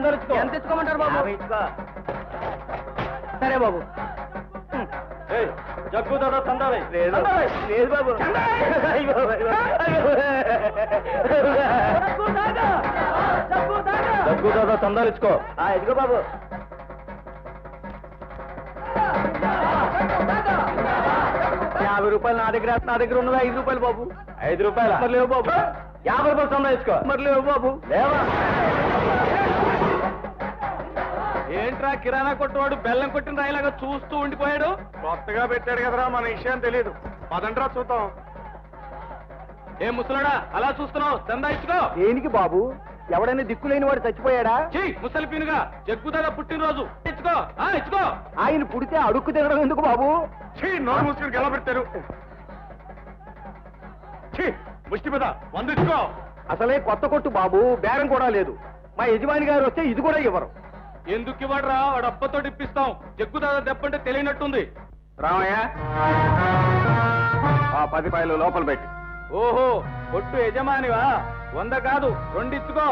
చందరించుకో. ఎంత ఇచ్చుకోమంటారు బాబు? సరే బాబు. జగ్గు దాదా చందాలి. లేదు బాబు. జగ్గు దాదా చందాలిచ్చుకో. ఇదిగో బాబు. ₹50 నా దగ్గర ఉన్నది ₹5 బాబు. ₹5 మరి లేవు బాబు. ₹50 సంపాదించుకో. మరి లేవు బాబు. లేవా? ఏంట్రా కిరాణా కొట్టువాడు బెల్లం కొట్టిన రాయిలాగా చూస్తూ ఉండిపోయాడు? కొత్తగా పెట్టాడు కదరా, మన విషయం తెలియదు. పదండ్రా చూద్దాం. ఏం ముసలాడా అలా చూస్తున్నావు? చందా ఇచ్చుకో. దేనికి బాబు? ఎవడైనా దిక్కులేని వాడు చచ్చిపోయాడా? ముసలి పీనుగా జగ్గుదాగా పుట్టినరోజు. ఇచ్చుకో. ఇచ్చుకో. ఆయన పుడితే అడుక్కు తినడం ఎందుకు బాబు? నోరు మూసుకుని ఎలా పెడతారు? ముష్టి మీద 100 ఇచ్చుకో. అసలే కొత్త కొట్టు బాబు, బేరం కూడా లేదు. మా యజమాని గారు వస్తే ఇది కూడా ఇవ్వరు. ఎందుకు ఇవ్వడరా? వాడు అప్పతో ఇప్పిస్తాం. జగ్గుదాదా దెబ్బంటే తెలియనట్టుంది. రామయ్య, ఆ 10 రూపాయలు లోపల పెట్టి. ఓహో, కొట్టు యజమానివా? 100 కాదు 2 ఇచ్చుకో.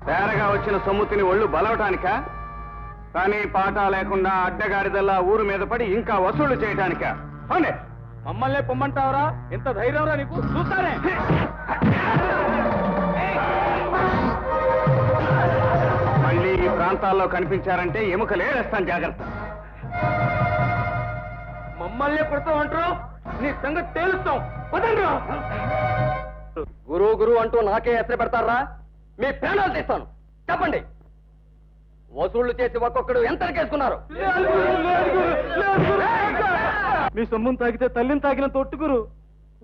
తేరగా వచ్చిన సొమ్ముతిని ఒళ్ళు బలవటానిక, కానీ పాట లేకుండా అడ్డగాడిదల్లా ఊరు మీద పడి ఇంకా వసూళ్లు చేయటానిక? అవునే, మమ్మల్నే పొమ్మంటావరా? ఎంత ధైర్యంరా నీకు? చూస్తానే. మళ్ళీ ఈ ప్రాంతాల్లో కనిపించారంటే ఎముకలేస్తాను, జాగ్రత్త. మమ్మల్ని కొడతామంటారు? నీ సంగతి తేలుస్తాం. గురువు అంటూ నాకే ఎసరు పెడతారా? మీ ప్రాణాలు తీస్తాను. చెప్పండి, వసూళ్లు చేసి ఒక్కొక్కడు ఎంత కేసుకున్నారు? మీ సొమ్మును తాగితే తల్లిని తాగిన తొట్టుగురు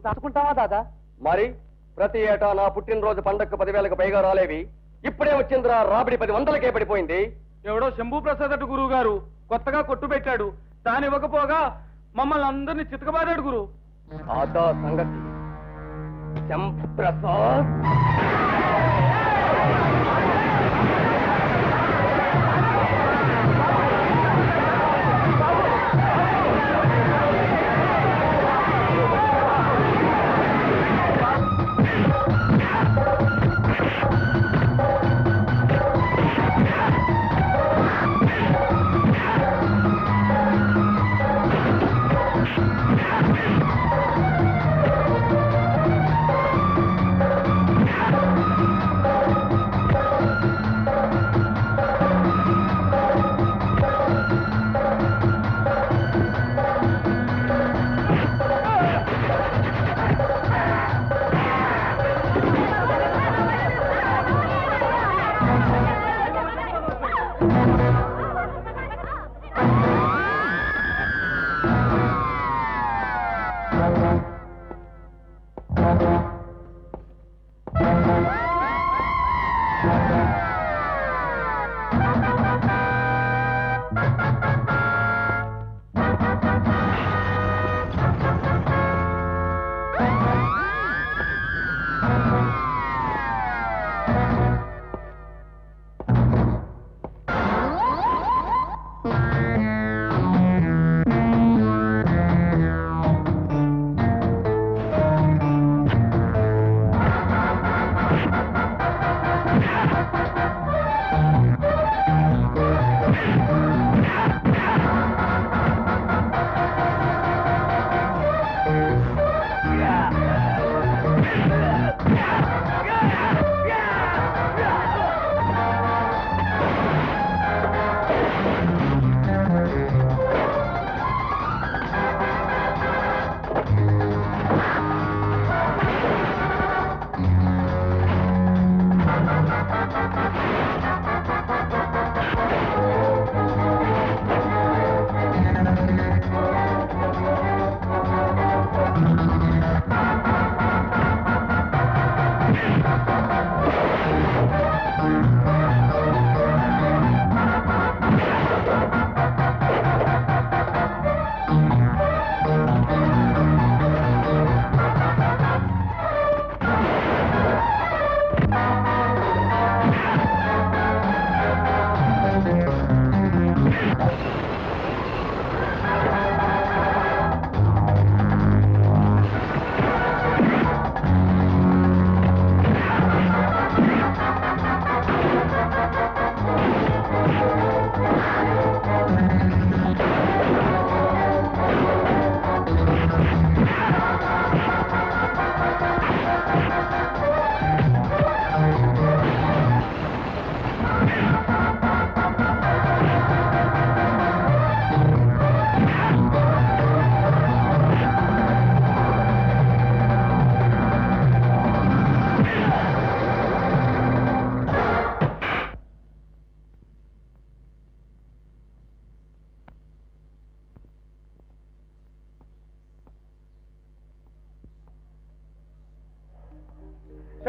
దాచుకుంటావా దాదా? మరి ప్రతి ఏటా నా పుట్టినరోజు పండగకు 10,000కు పైగా రాలేవి. ఇప్పుడే వచ్చిందిరా రాబడి 10,100కే పడిపోయింది. ఎవడో శంభూ ప్రసాద్ అటు గురువు గారు కొత్తగా కొట్టు పెట్టాడు. తాను ఇవ్వకపోగా మమ్మల్ని అందరినీ చితకబాదాడు గురు. అదా సంగతి. శంప్రసాద్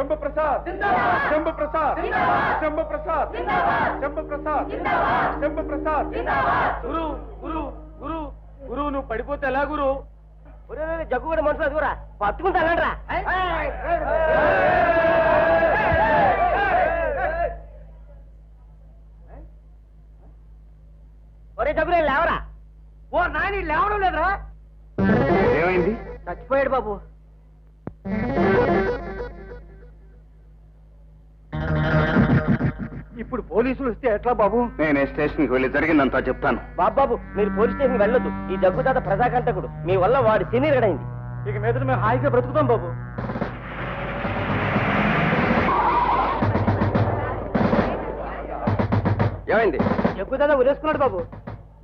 శంభు ప్రసాద్ శంభు ప్రసాద్ శంభు ప్రసాద్ శంభు ప్రసాద్ శంభు ప్రసాద్. గురు గురు గురు గురు నువ్వు పడిపోతే ఎలా గురు? జగ్గు కూడా మనసు అదిగురా పట్టుకుంటానంట్రా. ఒరే జగ్గు నేను లేవరా. ఓ నాయన లేవడం లేదురా. ఏమైంది? చచ్చిపోయాడు బాబు. ఇప్పుడు పోలీసులు వస్తే ఎట్లా బాబు? నేను స్టేషన్కి వెళ్ళి జరిగిందంతా చెప్తాను. బాబు మీరు పోలీస్ స్టేషన్ వెళ్ళొద్దు. ఈ జగ్గు తాత ప్రజాకంటకుడు. మీ వల్ల వాడి సీనియర్ అయింది. ఇక మీద మేము హాయిగా బ్రతుకుతాం బాబు. ఏమైంది? జగ్గు తాత ఉరేసుకున్నాడు బాబు.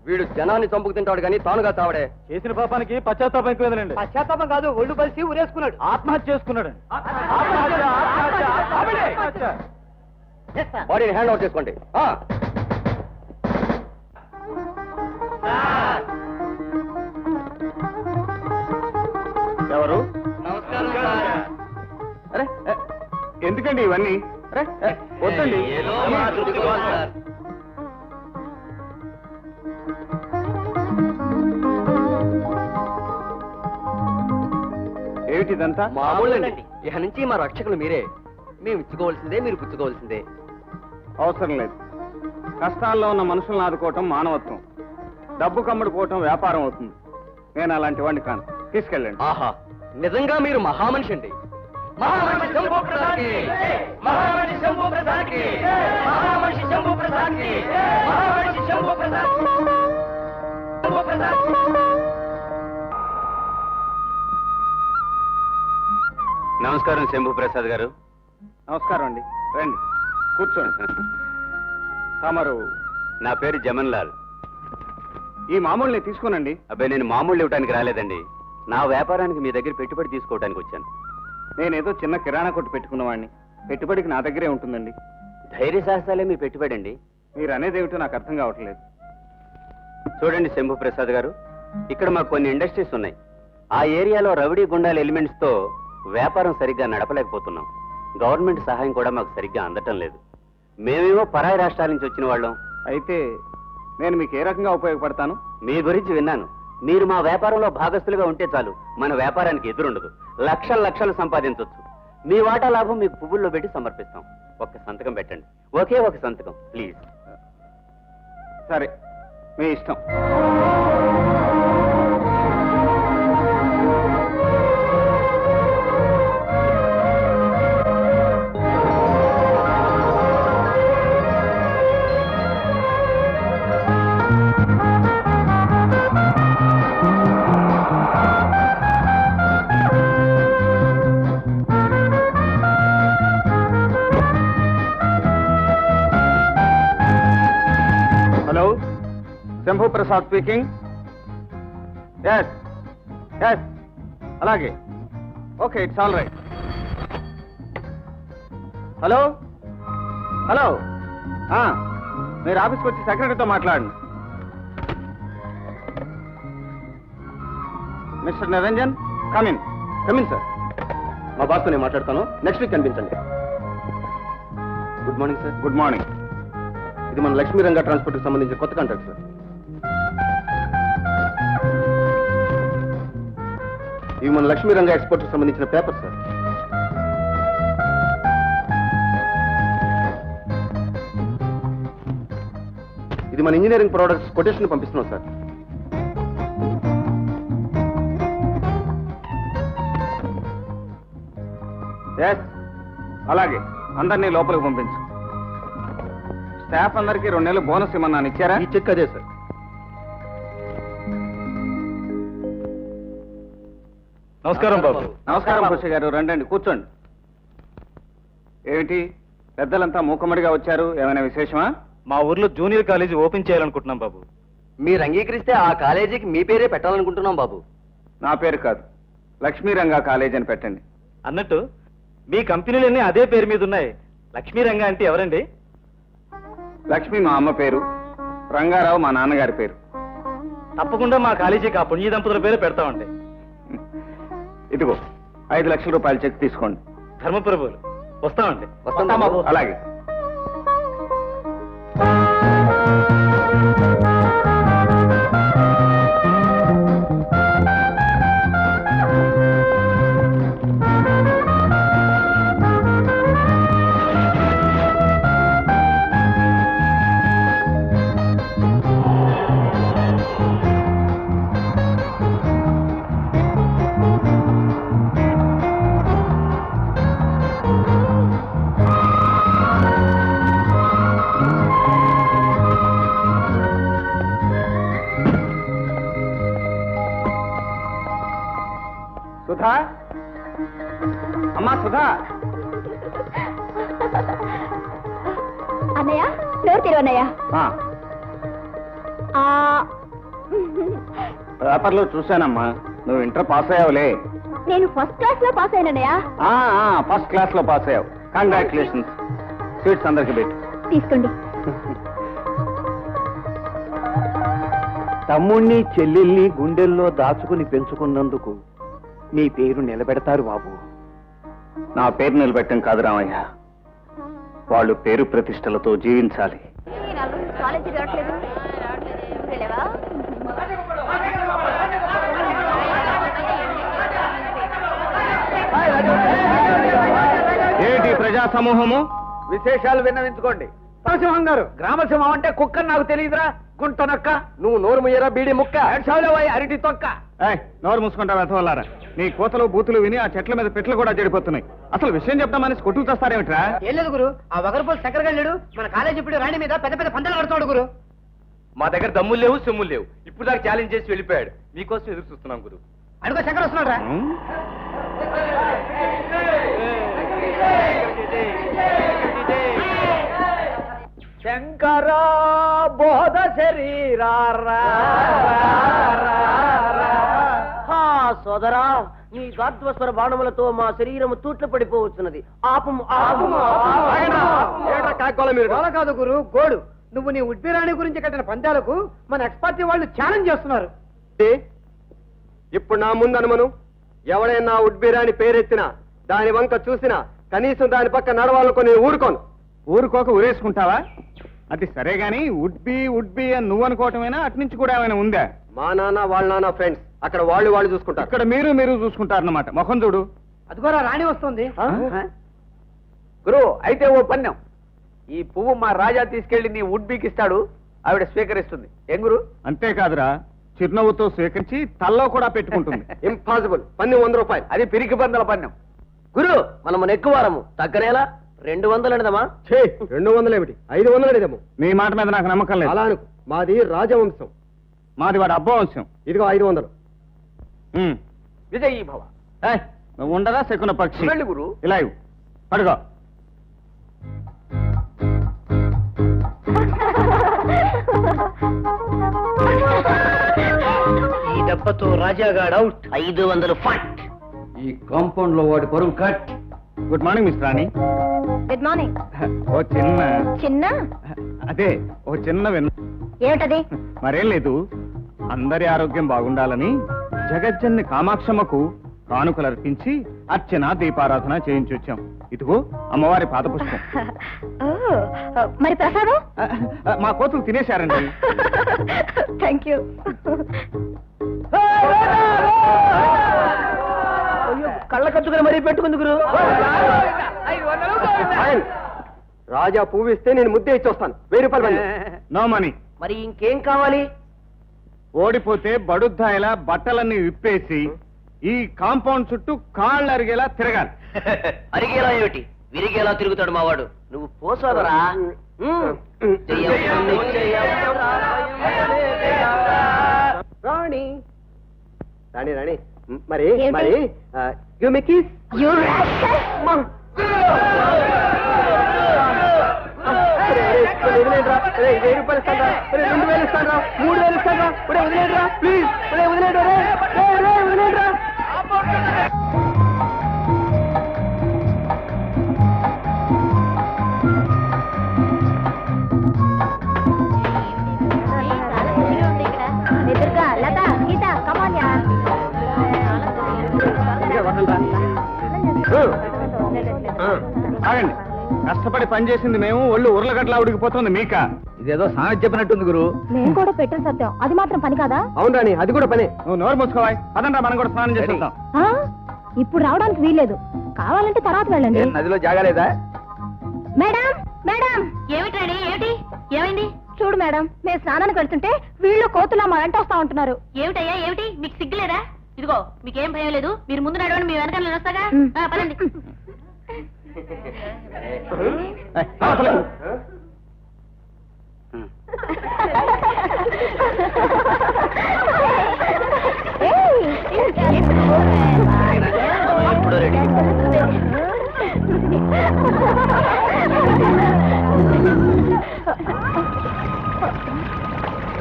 వీడు జనాన్ని చంపుకు తింటాడు కానీ తానుగా తావడే. చేసిన పాపానికి పశ్చాత్తాపం ఎక్కువదండి. పశ్చాత్తాపం కాదు, ఒళ్ళు కలిసి ఉరేసుకున్నాడు. ఆత్మహత్య చేసుకున్నాడు. బాడీని హ్యాండ్ అవుట్ చేసుకోండి. ఎవరు? అరే ఎందుకండి ఇవన్నీ? వద్దండి. ఏమిటిదంతా? మామూలండి. ఇక నుంచి మా రక్షకులు మీరే. మేము ఇచ్చుకోవాల్సిందే, మీరు పుచ్చుకోవాల్సిందే. అవసరం లేదు. కష్టాల్లో ఉన్న మనుషులను ఆదుకోవటం మానవత్వం. డబ్బు కమ్ముడుకోవటం వ్యాపారం అవుతుంది. నేను అలాంటి వాడిని కాను. తీసుకెళ్ళండి. ఆహా, నిజంగా మీరు మహామనిషి అండి. మహామనిషి శంభు ప్రసాద్కి, మహామనిషి శంభు ప్రసాద్కి, మహామనిషి శంభు ప్రసాద్కి, మహామనిషి శంభు ప్రసాద్కి, శంభు ప్రసాద్కి. నమస్కారం శంభు ప్రసాద్ గారు. నమస్కారం అండి. రండి కూర్చోండి. తమరు? నా పేరు జమన్ లాల్. ఈ మామూలుని తీసుకోనండి. అబ్బాయి నేను మామూలు ఇవ్వడానికి రాలేదండి. నా వ్యాపారానికి మీ దగ్గర పెట్టుబడి తీసుకోవడానికి వచ్చాను. నేనేదో చిన్న కిరాణా కొట్టు పెట్టుకున్నవాడిని. పెట్టుబడికి నా దగ్గరే ఉంటుందండి. ధైర్య సాహసాలే మీ పెట్టుబడి అండి. మీరు అనేది ఏమిటో నాకు అర్థం కావట్లేదు. చూడండి శంభు ప్రసాద్ గారు, ఇక్కడ మాకు కొన్ని ఇండస్ట్రీస్ ఉన్నాయి. ఆ ఏరియాలో రౌడీ గుండాల ఎలిమెంట్స్ తో వ్యాపారం సరిగ్గా నడపలేకపోతున్నాం. గవర్నమెంట్ సహాయం కూడా మాకు సరిగ్గా అందటం లేదు. మేమేమో పరాయి రాష్ట్రాల నుంచి వచ్చిన వాళ్ళం. అయితే నేను మీకు ఏ రకంగా ఉపయోగపడతాను? మీ గురించి విన్నాను. మీరు మా వ్యాపారంలో భాగస్తులుగా ఉంటే చాలు, మన వ్యాపారానికి ఎదురుండదు. లక్షలు లక్షలు సంపాదించవచ్చు. మీ వాటా లాభం మీకు పువ్వుల్లో పెట్టి సమర్పిస్తాం. ఒక్క సంతకం పెట్టండి. ఒకే ఒక సంతకం ప్లీజ్. సరే, మీ ఇష్టం. Shambhu Prasad speaking. Yes yes, అలాగే. Okay, it's all right. Hello hello, మీరు ఆఫీస్కి వచ్చి సెక్రటరీతో మాట్లాడండి. Mister Niranjan, come in. Come in sir. మా బాస్తో నేను మాట్లాడతాను. నెక్స్ట్ వీక్ కనిపించండి. Good morning sir. Good morning. ఇది మన లక్ష్మీ రంగా ట్రాన్స్పోర్ట్ కి సంబంధించిన కొత్త కాంట్రాక్ట్ సార్. ఇవి మన లక్ష్మీ రంగా ఎక్స్పోర్ట్ కి సంబంధించిన పేపర్ సార్. ఇది మన ఇంజనీరింగ్ ప్రొడక్ట్స్ కొటేషన్ పంపిస్తున్నాం సార్. ఎస్, అలాగే. అందరినీ లోపలికి పంపించు. స్టాఫ్ అందరికీ 2 నెలలు బోనస్ ఇమ్మన్నాను. ఇచ్చారా? ఈ చెక్ అదే సార్. నమస్కారం బాబు. నమస్కారం కృషి గారు. రండి, కూర్చోండి. ఏమిటి పెద్దలంతా మూకమ్మడిగా వచ్చారు? ఏమైనా విశేషమా? మా ఊర్లో జూనియర్ కాలేజీ ఓపెన్ చేయాలనుకుంటున్నాం బాబు. మీరు అంగీకరిస్తే ఆ కాలేజీకి మీ పేరే పెట్టాలనుకుంటున్నాం బాబు. నా పేరు కాదు, లక్ష్మీ రంగా కాలేజ్ అని పెట్టండి. అన్నట్టు మీ కంపెనీలన్నీ అదే పేరు మీద ఉన్నాయి. లక్ష్మీ రంగా అంటే ఎవరండి? లక్ష్మి మా అమ్మ పేరు, రంగారావు మా నాన్నగారి పేరు. తప్పకుండా మా కాలేజీకి ఆ పుణ్య దంపతుల పేరు పెడతామండి. ఇదిగో 5 లక్షల రూపాయల చెక్ తీసుకోండి. ధర్మప్రభువులు వస్తామండి. వస్తాం బాబు. అలాగే. సుధా, అమ్మా సుధా. అన్నయ్య డోర్ తెరు అన్నయ్య. పేపర్లో చూశానమ్మా, నువ్వు ఇంటర్ పాస్ అయ్యావులే. నేను ఫస్ట్ క్లాస్ లో పాస్ అయినన్నయ్య. ఫస్ట్ క్లాస్ లో పాస్ అయ్యావు. కంగ్రాచులేషన్స్. స్వీట్స్ అందరికి పెట్టు. తీసుకోండి. తమ్ముణ్ణి చెల్లెల్ని గుండెల్లో దాచుకుని పెంచుకున్నందుకు మీ పేరు నిలబెడతారు బాబు. నా పేరు నిలబెట్టం కాదు రామయ్య, వాళ్ళు పేరు ప్రతిష్టలతో జీవించాలి. కాలేజీ రావట్లేదు. ఏంటి ప్రజా సమూహము? విశేషాలు విన్నవించుకోండి. నరసింహం గారు, గ్రామసింహం అంటే కుక్క నాకు తెలియదురా, గుంట నక్క. నువ్వు నోరు ముయ్యరా బీడి ముక్క, అరటి తొక్క. నోరు మూసుకుంటా వెతవల్లారా. నీ కోతలు బూతులు విని ఆ చెట్ల మీద పెట్లు కూడా చెడిపోతున్నాయి. అసలు విషయం చెప్తామని కొట్టుకు చేస్తారేమిట్రా? ఏం లేదు గురు, ఆ వగరపోలు చక్కెరగళ్ళాడు మన కాలేజీ ఇప్పుడు రాణి మీద పెద్ద పెద్ద పందాలు ఆడుతాడు గురు. మా దగ్గర దమ్ములు లేవు, సెమ్ములు లేవు. ఇప్పుడు దాకా ఛాలెంజ్ చేసి వెళ్ళిపోయాడు. మీకోసం ఎదురు చూస్తున్నాం గురు. అడుగు చక్కెర వస్తున్నాడు రా. శంకర బోధ శరీరారా సోదరా, నీ గాద్వస్వర బాణములతో మా శరీరము తూట్లు పడిపోవచ్చున్నది. ఆపము ఆపము. కాదు గురు, గోడు. నువ్వు నీ ఉడ్బిరాణి గురించి కట్టిన పందాలకు మన ఎక్స్పర్ట్ వాళ్ళు ఛాలెంజ్ చేస్తున్నారు. ఇప్పుడు నా ముందు అనుమను, ఎవడైనా ఉడ్బిరాని పేరెత్తినా దాని వంక చూసినా కనీసం దాని పక్క నడవాలనుకో నేను ఊరుకోను. ఊరుకోక ఊరేసుకుంటావా? అది సరే గాని ఉడ్బి ఉడ్బి అని నువ్వు అనుకోవటమేనా, అటు నుంచి కూడా ఏమైనా ఉందా? మా నాన్న వాళ్ళ నాన్న ఫ్రెండ్స్, అక్కడ వాళ్ళు చూసుకుంటారు. ఇక్కడ మీరు చూసుకుంటారన్నమాట. ముఖం చూడు. అదిగోరా రాణి వస్తుంది. గురు, అయితే ఓ పన్నం. ఈ పువ్వు మా రాజా తీసుకెళ్లి నీ ఉడ్బీకి ఇస్తాడు, ఆవిడ స్వీకరిస్తుంది. ఏం గురు? అంతేకాదురా, చిరునవ్వుతో స్వీకరించి తల్లో కూడా పెట్టుకుంటుంది. ఇంపాసిబుల్. పన్ను 100 రూపాయలు. అది పిరికి పందల పన్నం. గురు, మనం ఎక్కువారము తగ్గనేలా 200 అనేదమ్మా. 200 ఏమిటి, 500 అనేదమ్ము. నీ మాట మీద నాకు నమ్మకం లేదు. అలా అనుకు, మాది రాజవంశం. మాది వాడు అబ్బవంశం. ఇదిగో 500. విజయీ భవ. నువ్వు ఉండరా శకున పక్షి. వెళ్ళి గురు. ఇలా ఇవ్వు. అడుగో. ఈ దెబ్బతో రాజాగాడ్ అవుట్. 500 ఫట్. ఈ కాంపౌండ్ లో వాడి పరువు కట్. Good morning miss Rani. Good morning. ఓ చిన్న అదే ఓ చిన్న ఏమిటది? మరేం లేదు, అందరి ఆరోగ్యం బాగుండాలని జగజ్జన్ని కామాక్షమ్మకు కానుకలు అర్పించి అర్చన దీపారాధన చేయించొచ్చాం. ఇదిగో అమ్మవారి పాదపుష్పం. మరి ప్రసాదం? మా కోతులు తినేశారండి. Thank you. కళ్ళ కట్టుకుని మరీ పెట్టుకుంది గురు. రాజా పువ్వు ఇస్తే నేను ముద్దే ఇచ్చొస్తాను. 1000 రూపాయలు. No money. మరి ఇంకేం కావాలి? ఓడిపోతే బడుద్దాయిలా బట్టలన్నీ విప్పేసి ఈ కాంపౌండ్ చుట్టూ కాళ్ళు అరిగేలా తిరగాలి. అరిగేలా ఏమిటి, విరిగేలా తిరుగుతాడు మావాడు. నువ్వు పోసోదరా. రాణి రాణి రాణి మరి మరి You rascal! వదిలేదురా. 1000 రూపాయలు ఇస్తాను. 2000 ఇస్తాను. 3000 ఇస్తాను. వదిలేదురా please. వదిలేదురా. వదిలేదురా. Durga, Lata, Geeta, come on, yaar. ఆగండి, కష్టపడి పనిచేసింది మేము, ఒళ్ళు ఉర్లగడ్లా ఉడికిపోతుంది మీక. ఇదేదో సామెత చెప్పినట్టుంది గురు. నేను కూడా పెట్టిన సత్యం అది మాత్రం పని కాదా? అవును రాణి, అది కూడా పనే. నువ్వు నోరు మూసుకోవాలి. పదండ్రా, మనం కూడా స్నానం చేసేద్దాం. ఆ? ఇప్పుడు రావడానికి వీల్లేదు, కావాలంటే తర్వాత వెళ్ళండి. నదిలో జాగాలేదా? మేడం మేడం ఏమిటండి? ఏమిటి? ఏమైంది? చూడు మేడం, మేము స్నానానికి వెళ్తుంటే వీళ్ళు కోతులా మా వెంట వస్తా ఉంటున్నారు. ఏమిటయ్యా ఏమిటి? మీకు సిగ్గులేదా? ఇదిగో మీకేం భయం లేదు, మీరు ముందు నడవండి, మీ వెనకాల నేను వస్తాగా. పదండి. ఇప్పుడు రెడీ.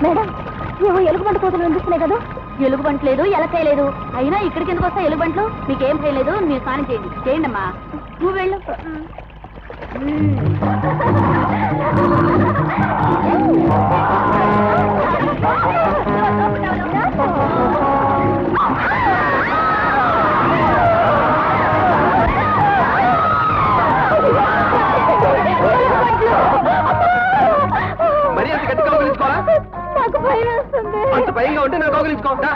మేడం, ఏవో ఎలుగుబంటి కోతలు వినిపిస్తున్నాయి కదా? ఎలుగుబంటి లేదు, ఎలకాయ లేదు, అయినా ఇక్కడికి ఎందుకు వస్తా ఎలుగుబంట్లు? మీకేం భయం లేదు, మీరు స్నానం చేయండి. చేయండి అమ్మా. నువ్వు వెళ్ళు. మరి అంత గట్టిగా కౌగిలించుకోవాలా? నాకు భయం వేస్తుంది. అంత భయంగా ఉంటే నాకు కౌగిలించుకోవద్దా?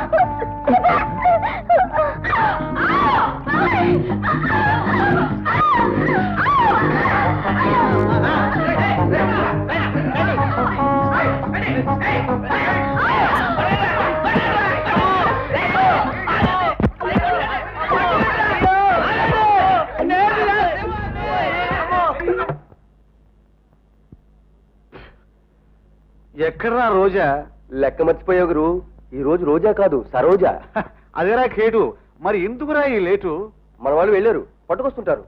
ఎక్కడ్రా రోజా? లెక్క మర్చిపోయా గురు, ఈ రోజు రోజా కాదు సరోజా. అదేరా కేటు, మరి ఎందుకురా ఈ లేటు? మన వాళ్ళు వెళ్ళారు, పట్టుకొస్తుంటారు.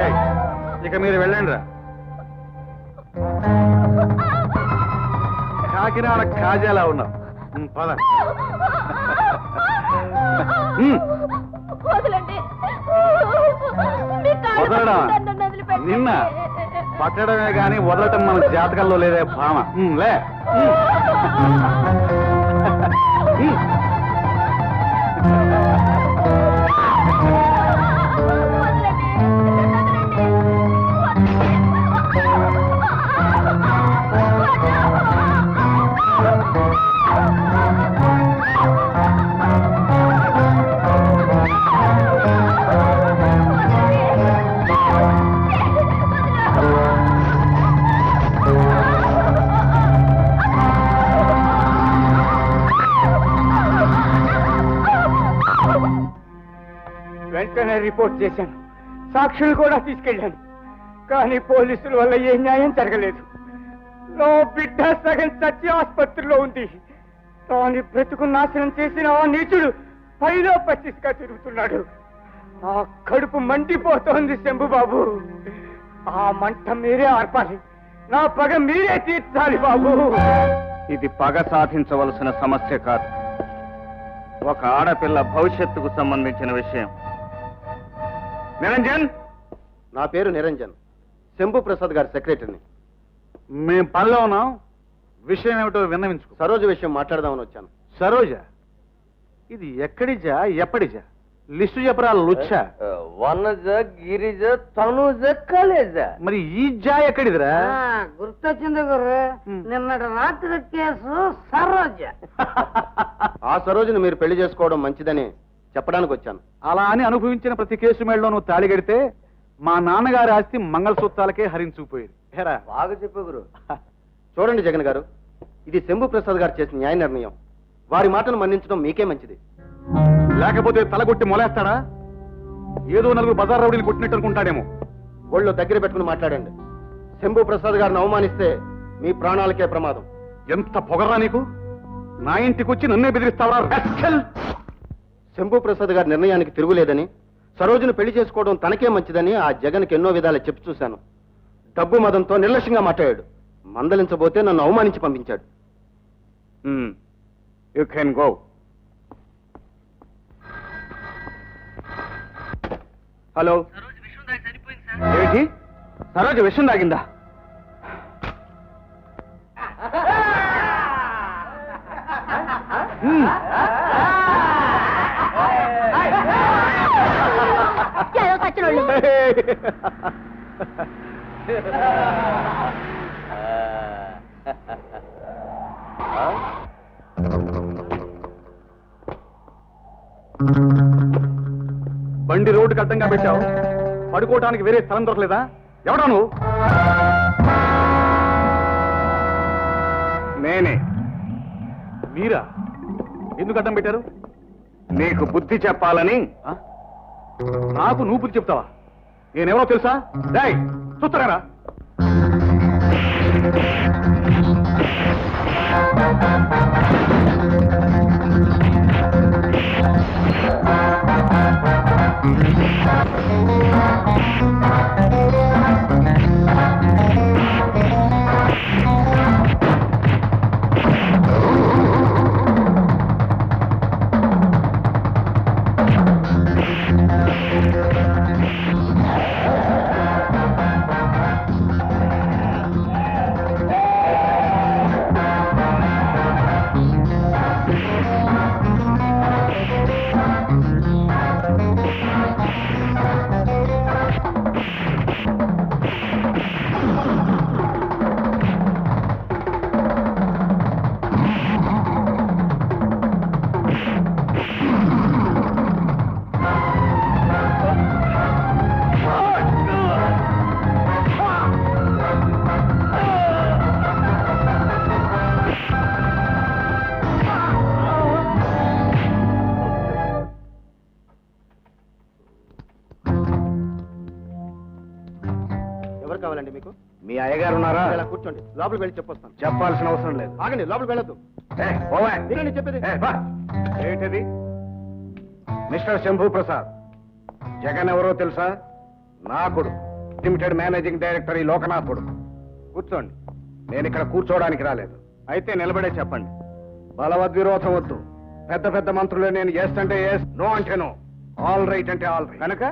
ఏయ్, ఇక మీరు వెళ్ళండి రా. కాకినాడ కాజాలా ఉన్నావు. పద. వదలండి. వదలడా? నిన్న పట్టడమే గాని వదలటం మన జాతకంలో లేదే భామ. లే. వెంటనే రిపోర్ట్ చేశాను, సాక్షులు కూడా తీసుకెళ్ళాను. కానీ పోలీసుల వల్ల ఏ న్యాయం జరగలేదు. నా బిడ్డ సగం చచ్చి ఆసుపత్రిలో ఉంది. తాను బ్రతుకు నాశనం చేసిన ఆ నీచుడు పైలో పచ్చిగా తిరుగుతున్నాడు. ఆ కడుపు మండిపోతోంది శంభుబాబు. ఆ మంట మీరే ఆర్పాలి, నా పగ మీరే తీర్చాలి బాబు. ఇది పగ సాధించవలసిన సమస్య కాదు, ఒక ఆడపిల్ల భవిష్యత్తుకు సంబంధించిన విషయం. నిరంజన్. నా పేరు నిరంజన్, శంభు ప్రసాద్ గారి సెక్రటరీని. మేం పనిలో ఉన్నాం, విషయం ఏమిటో విన్నవించుకో. సరోజ విషయం మాట్లాడదామని వచ్చాను. సరోజ? ఇది ఎక్కడిజా, ఎప్పటిజా? లిస్టు చెప్పరా లుచ్చా. వనజ, గిరిజ, తనుజ, కలేజ. మరి ఈ జా ఎక్కడిదిరా? గుర్తొచ్చింది గురు, నిన్నటి రాత్రి కేసు సరోజ. ఆ సరోజను మీరు పెళ్లి చేసుకోవడం మంచిదని చెప్పడానికి వచ్చాను. అలా అని అనుభవించిన ప్రతి కేసు మేడలో నువ్వు తాళి కడితే మా నాన్నగారి ఆస్తి మంగళసూత్రాలకే హరించుకుపోయేది. హేరా? బాగా చెప్పు గురు. చూడండి జగన్ గారు, ఇది శంభు ప్రసాద్ గారు చేసిన న్యాయ నిర్ణయం. వారి మాటను మన్నించడం మీకే మంచిది. లేకపోతే తలగొట్టి మొలేస్తాడా? ఏదో నలుగురు బజార్ రౌడీని కొట్టినట్టు అనుకుంటాడేమో. ఒళ్ళు దగ్గర పెట్టుకుని మాట్లాడండి. శంభు ప్రసాద్ గారిని అవమానిస్తే మీ ప్రాణాలకే ప్రమాదం. ఎంత పొగరా నీకు? నా ఇంటికి వచ్చి నన్నే బెదిరిస్తావరా రాస్కెల్? శంభు ప్రసాద్ గారి నిర్ణయానికి తిరుగులేదని, సరోజను పెళ్లి చేసుకోవడం తనకే మంచిదని ఆ జగన్కి ఎన్నో విధాలు చెప్పి చూశాను. డబ్బు మదంతో నిర్లక్ష్యంగా మాట్లాడాడు. మందలించబోతే నన్ను అవమానించి పంపించాడు. You can go. హలో. ఏంటి? సరోజ విషం తాగిందా? మంచోళ్ళు. బండి రోడ్డుకి అడ్డంగా పెట్టావు, పడుకోవడానికి వేరే స్థలం దొరకలేదా? ఎవడా నువ్వు? నేనే. మీరా? ఎందుకు అడ్డం పెట్టారు? నీకు బుద్ధి చెప్పాలని. నాకు నువ్వు బుద్ధి చెప్తావా? నేనెవరో తెలుసా? డేయ్, చూస్తారా? కావాలండి మీకు? మీ అయ్యగారు ఉన్నారా? ఇలా కూర్చోండి, లోపలికి వెళ్ళి చెప్పొస్తాను. చెప్పాల్సిన అవసరం లేదు. ఆగండి, లోపలికి వెళ్ళొద్దు. నేనండి చెప్పేది. ఏంటది? మిస్టర్ శంభూ ప్రసాద్, జగన్ ఎవరో తెలుసా? నా కొడుకు, లిమిటెడ్ మేనేజింగ్ డైరెక్టర్ ఈ లోకనాథ్ కొడుకు. కూర్చోండి. నేను ఇక్కడ కూర్చోవడానికి రాలేదు. అయితే నిలబడే చెప్పండి. బలవద్విరోధం వద్దు. పెద్ద పెద్ద మంత్రులే నేను ఎస్ అంటే ఎస్, నో అంటే నో, ఆల్ రైట్ అంటే ఆల్ రైట్. కనుక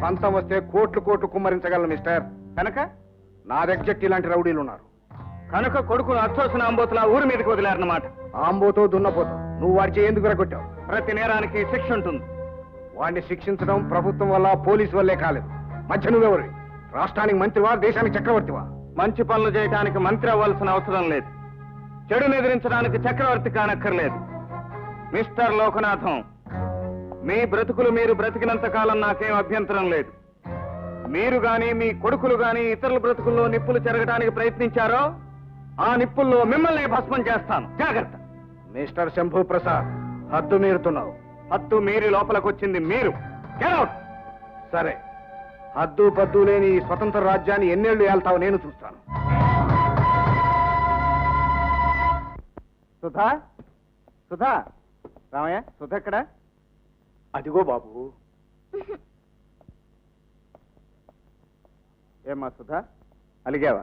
పంతం వస్తే కోట్లు కోట్లు కుమ్మరించగలను మిస్టర్. కనుక నా దగ్గర ఇలాంటి రౌడీలు ఉన్నారు. కనుక కొడుకును అచ్చోసిన ఆంబోతులా ఊరి మీదకి వదిలేరన్నమాట. ఆంబోతో దున్నపోతావు. నువ్వు వాడికి ఎందుకు రగొట్టావు? ప్రతి నేరానికి శిక్ష ఉంటుంది. వాడిని శిక్షించడం ప్రభుత్వం వల్ల, పోలీసు వల్లే కాలేదు. మధ్య నువ్వెవరు? రాష్ట్రానికి మంత్రివా, దేశానికి చక్రవర్తివా? మంచి పనులు చేయడానికి మంత్రి అవ్వాల్సిన అవసరం లేదు. చెడును ఎదిరించడానికి చక్రవర్తి కానక్కర్లేదు. మిస్టర్ లోకనాథం, మీ బ్రతుకులు మీరు బ్రతికినంత కాలం నాకేం అభ్యంతరం లేదు. మీరు గాని మీ కొడుకులు గాని ఇతరుల బ్రతుకుల్లో నిప్పులు చెరగడానికి ప్రయత్నించారో ఆ నిప్పుల్లో మిమ్మల్ని భస్మం చేస్తాను. జాగ్రత్త. మిస్టర్ శంభూ ప్రసాద్, హద్దు మీరుతున్నావు. హద్దు మీరి లోపలికొచ్చింది మీరు. Get out. సరే, హద్దు పద్దు లేని ఈ స్వతంత్ర రాజ్యాన్ని ఎన్నేళ్లు ఏళ్తావు నేను చూస్తాను. సుధా, సుధా, రామయ్య, సుధ ఎక్కడ? అదిగో బాబు. ఏమ్మా సుధా, అలిగావా?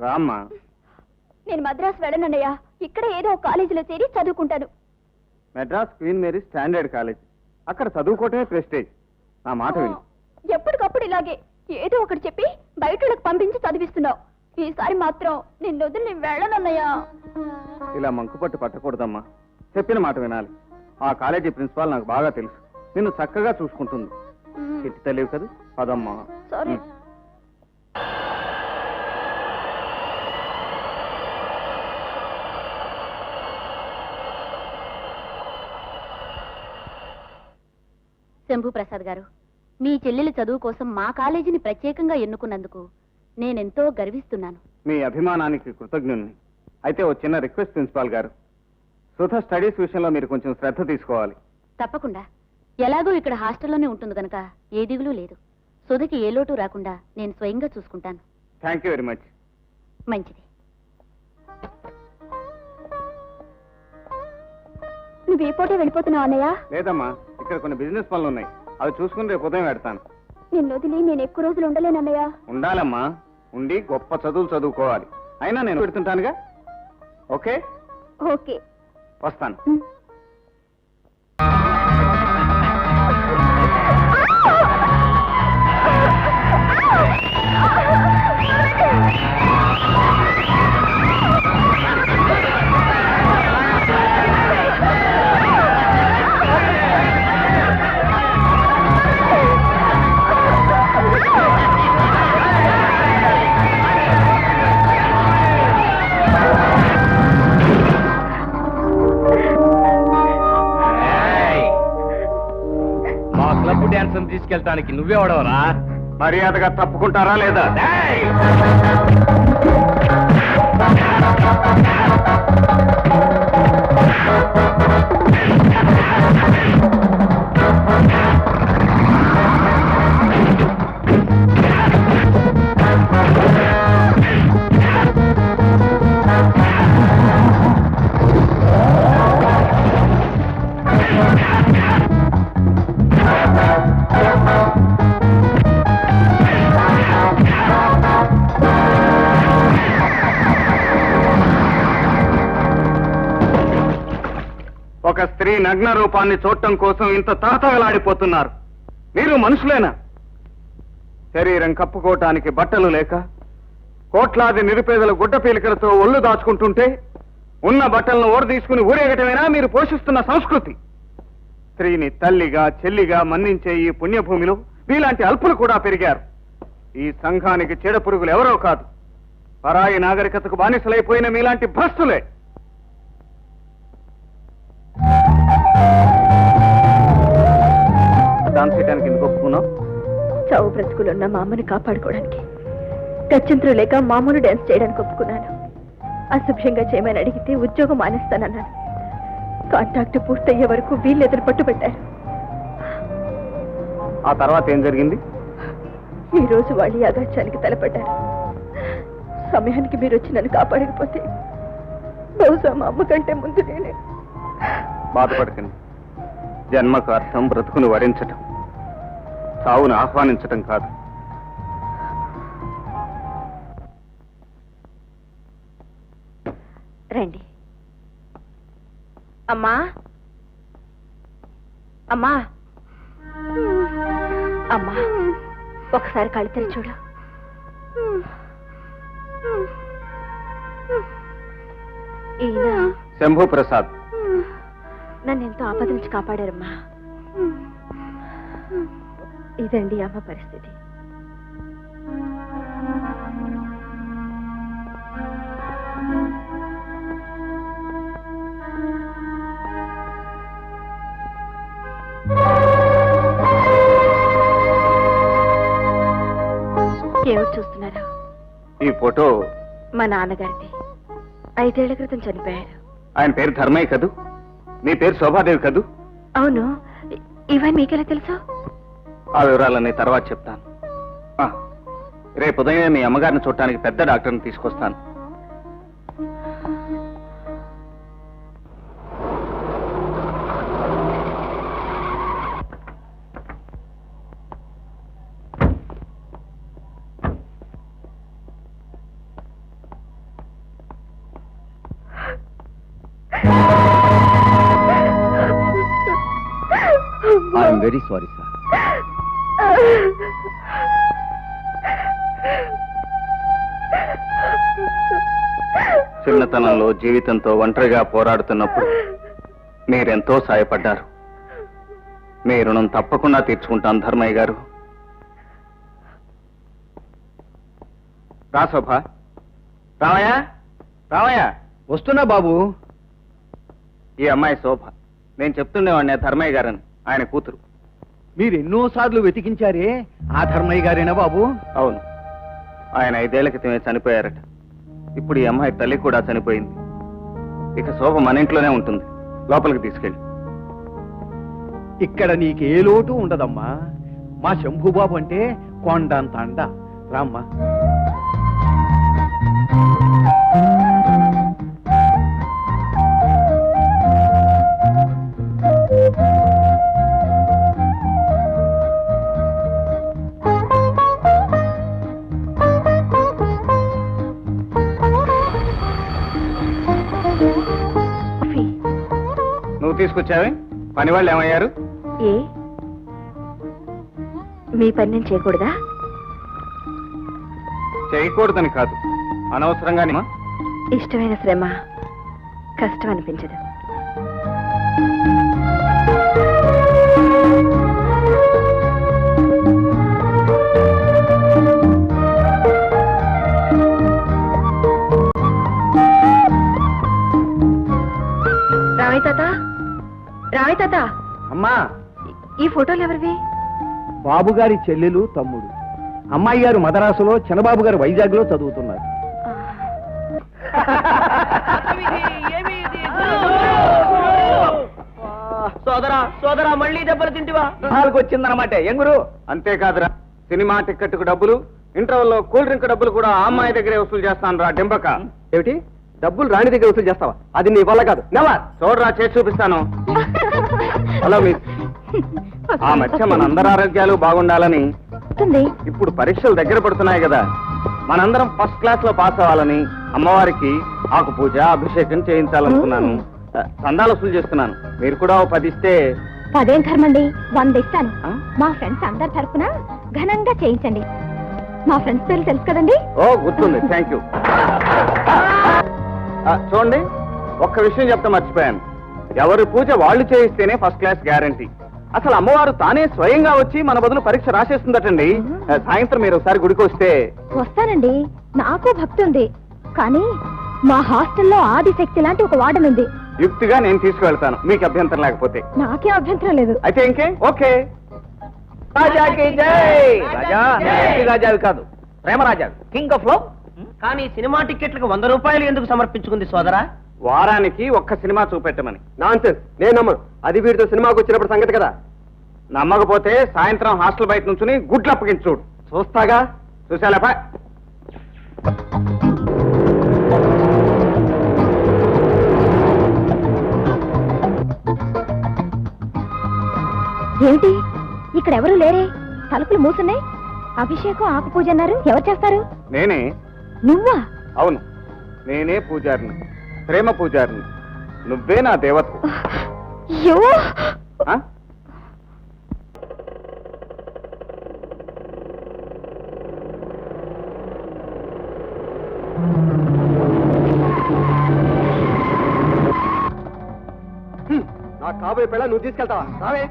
రామ్మా. నేను మద్రాసు వెళ్ళనన్నయ్యా, ఇక్కడ ఏదో ఒక కాలేజీలో చేరి చదువుకుంటాను. Madras Queen Mary standard college, అక్కడ చదువుకోవటమే ప్రెస్టేజ్. నా మాట విను. ఎప్పటికప్పుడు ఇలాగే ఏదో ఒకటి చెప్పి బయటకు పంపించి చదివిస్తున్నావు. ఈసారి మాత్రం నిన్ను వదిలి నేను వెళ్ళనన్నయ్యా. ఇలా మంకుపట్టు పట్టకూడదమ్మా. చెప్పిన మాట వినాలి. ఆ కాలేజీ ప్రిన్సిపాల్ నాకు బాగా తెలుసు. నిన్ను చక్కగా చూసుకుంటుంది. చిట్టి తెలియదు కదా, పదమ్మా. సారీ. శంభూ ప్రసాద్ గారు, మీ చెల్లెలి చదువు కోసం మా కాలేజీని ప్రత్యేకంగా ఎన్నుకున్నందుకు నేనెంతో గర్విస్తున్నాను. మీ అభిమానానికి కృతజ్ఞుణ్ణి. అయితే ఓ చిన్న రిక్వెస్ట్ ప్రిన్సిపాల్ గారు, సుధ స్టడీస్ విషయంలో మీరు కొంచెం శ్రద్ధ తీసుకోవాలి. తప్పకుండా. ఎలాగో ఇక్కడ హాస్టల్లోనే ఉంటుంది గనక ఏ దిగులు లేదు. సుధకి ఏ లోటు రాకుండా నేను స్వయంగా చూసుకుంటాను. Thank you very much. మంచిది. నువ్వు ఏ పూటే వెళ్ళిపోతున్నావు అన్నయ్య? లేదమ్మా, ఇక్కడ కొన్ని బిజినెస్ పనులు ఉన్నాయి. అవి చూసుకుని రేపు ఉదయం పెడతాను. నిన్ను వదిలి నేను ఎక్కువ రోజులు ఉండలేనన్నయ్య. ఉండాలమ్మా, ఉండి గొప్ప చదువులు చదువుకోవాలి. అయినా నేను పెడుతుంటానుగా. ఓకే ఓకే, వస్తాను. మంది తీసుకెళ్ళటానికి నువ్వెవడవరా? మర్యాదగా తప్పుకుంటారా లేదా? ఒక స్త్రీ నగ్న రూపాన్ని చూడటం కోసం ఇంత తహతహలాడిపోతున్నారు. మీరు మనుషులేనా? శరీరం కప్పుకోవటానికి బట్టలు లేక కోట్లాది నిరుపేదల గుడ్డ పీలికలతో ఒళ్ళు దాచుకుంటుంటే ఉన్న బట్టలను ఓరదీసుకుని ఊరేగటమేనా మీరు పోషిస్తున్న సంస్కృతి? స్త్రీని తల్లిగా చెల్లిగా మన్నించే ఈ పుణ్యభూమిలో మీలాంటి అల్పులు కూడా పెరిగారు. ఈ సంఘానికి చెడపురుగులు ఎవరో కాదు, పరాయి నాగరికతకు బానిసలైపోయిన మీలాంటి భ్రష్టులే. డాన్స్ చేయడానికి ఎందుకు ఒప్పుకున్నావు? చావు బ్రతుకులున్న మా అమ్మని కాపాడుకోవడానికి, గత్యంతరం లేక మామూలు డాన్స్ చేయడానికి ఒప్పుకున్నాను. అసభ్యంగా చేయమని అడిగితే ఉద్యోగం మానేస్తానన్నాను. కాంట్రాక్ట్ పూర్తయ్యే వరకు వీళ్ళు ఎదురు పట్టుబట్టారు. ఆ తర్వాత ఏం జరిగింది? ఈ రోజు వాళ్ళు ఈ అగాత్యానికి తలపడ్డారు. సమయానికి మీరు వచ్చి నన్ను కాపాడకపోతే బహుశా మా అమ్మ కంటే ముందు నేనే. బాధపడకండి. జన్మకు అర్థం బ్రతుకును వరించటం, చావును ఆహ్వానించటం కాదు. రండి. అమ్మా అమ్మా అమ్మా, ఒకసారి కళ్ళు తెరిచి చూడు. ఈయన శంభు ప్రసాద్. నన్ను ఎంతో ఆపద నుంచి కాపాడారమ్మా. ఇదండి అమ్మ పరిస్థితి. ఏమిటి చూస్తున్నారు? ఈ ఫోటో మా నాన్నగారిది. 5 ఏళ్ల క్రితం చనిపోయారు. ఆయన పేరు ధర్మయ్య కదూ? మీ పేరు శోభాదేవి కదూ? అవును. ఇవన్నీ మీకెలా తెలుసు? ఆ వివరాలన్నీ తర్వాత చెప్తాను. రేపు ఉదయం మీ అమ్మగారిని చూడటానికి పెద్ద డాక్టర్ని తీసుకొస్తాను. I'm very sorry sir. చిన్నతనంలో జీవితంతో ఒంటరిగా పోరాడుతున్నప్పుడు మీరెంతో సాయపడ్డారు. మీ రుణం తప్పకుండా తీర్చుకుంటాను ధర్మయ్య గారు. రా శోభ. రామయ్య, రామయ్య. వస్తున్నా బాబు. ఈ అమ్మాయి శోభ. నేను చెప్తుండేవాడిని ధర్మయ్య గారని, ఆయన కూతురు. మీరు ఎన్నోసార్లు వెతికించారే, ఆ ధర్మయ్య గారేనా బాబు? అవును, ఆయన 5 ఏళ్ల క్రితమే చనిపోయారట. ఇప్పుడు ఈ అమ్మాయి తల్లి కూడా చనిపోయింది. ఇక శోభ మన ఇంట్లోనే ఉంటుంది. లోపలికి తీసుకెళ్ళి. ఇక్కడ నీకే లోటు ఉండదమ్మా. మా శంభుబాబు అంటే కొండంత అండ. రామ్మా. నువ్వు తీసుకొచ్చావే, పని వాళ్ళు ఏమయ్యారు? ఏ మీ పని నేను చేయకూడదా? చేయకూడదని కాదు, అనవసరంగా. ఇష్టమైన శ్రమ కష్టం అనిపించదు. రామయ్య తాత, రామయ్య తాత. అమ్మా, ఈ ఫోటోలు ఎవరివి? బాబు గారి చెల్లెలు తమ్ముడు. అమ్మాయి గారు మదరాసులో, చిన్నబాబు గారు వైజాగ్ లో చదువుతున్నారు. సోదరా మళ్ళీ దెబ్బలు తింటివా? వచ్చిందనమాట ఏం గురు? అంతేకాదురా, సినిమా టిక్కెట్కు డబ్బులు, ఇంటర్వెల్లో కూల్ డ్రింక్ డబ్బులు కూడా ఆ అమ్మాయి దగ్గరే వసూలు చేస్తాను రా డెంబక. ఏమిటి డబ్బులు రాణి దగ్గర వసూలు చేస్తావా? అది నీ వల్ల కాదు. చూడరా, చేసి చూపిస్తాను. హలో మిస్, ఆ మధ్య మనందరి ఆరోగ్యాలు బాగుండాలని, ఇప్పుడు పరీక్షలు దగ్గర పడుతున్నాయి కదా, మనందరం ఫస్ట్ క్లాస్ లో పాస్ అవ్వాలని అమ్మవారికి ఆకు పూజ అభిషేకం చేయించాలనుకున్నాను. చందాలు వసూలు చేస్తున్నాను. మీరు కూడా 10 ఇస్తే. 10 కర్మండి, 100 ఇస్తాను. మా ఫ్రెండ్స్ అందరి తరఫున ఘనంగా చేయించండి. మా ఫ్రెండ్స్ పేరు తెలుసు కదండి? ఓ, గుర్తుంది. Thank you. చూడండి, ఒక్క విషయం చెప్తా మర్చిపోయాను. ఎవరి పూజ వాళ్ళు చేయిస్తేనే ఫస్ట్ క్లాస్ గ్యారంటీ. అసలు అమ్మవారు తానే స్వయంగా వచ్చి మన బదులు పరీక్ష రాసేస్తుందటండి. సాయంత్రం మీరు ఒకసారి గుడికి వస్తే. వస్తానండి, నాకు భక్తి ఉంది. కానీ మా హాస్టల్లో ఆదిశక్తి లాంటి ఒక వార్డెన్ ఉంది. యుక్తిగా నేను తీసుకువెళ్తాను, మీకు అభ్యంతరం లేకపోతే. నాకే అభ్యంతరం లేదు. అయితే ఇంకే ఓకే. రాజాకి జై. రాజా రాజావి కాదు, ప్రేమరాజా, కింగ్ ఆఫ్ లవ్. కానీ సినిమా టికెట్లకు 100 రూపాయలు ఎందుకు సమర్పించుకుంది సోదరా? వారానికి ఒక్క సినిమా చూపెట్టమని. నాన్సెన్స్, నేను నమ్మను. అది వీడితో సినిమాకి వచ్చినప్పుడు సంగతి కదా. నమ్మకపోతే సాయంత్రం హాస్టల్ బయట నుంచుని గుడ్లు అప్పగించి చూడు. చూస్తాగా. చూసాలేపా. ఏమిటి ఇక్కడ ఎవరు లేరే? తలుపులు మూసున్నాయి. అభిషేకం ఆకు పూజ అన్నారు. ఎవరు చేస్తారు? నేనే. నువ్వా? అవును, నేనే పూజారిని, ప్రేమ పూజారిని. నువ్వే నా దేవత. అయ్యో, నా కాబోయే పిల్ల నువ్వు తీసుకెళ్తావా? రావే.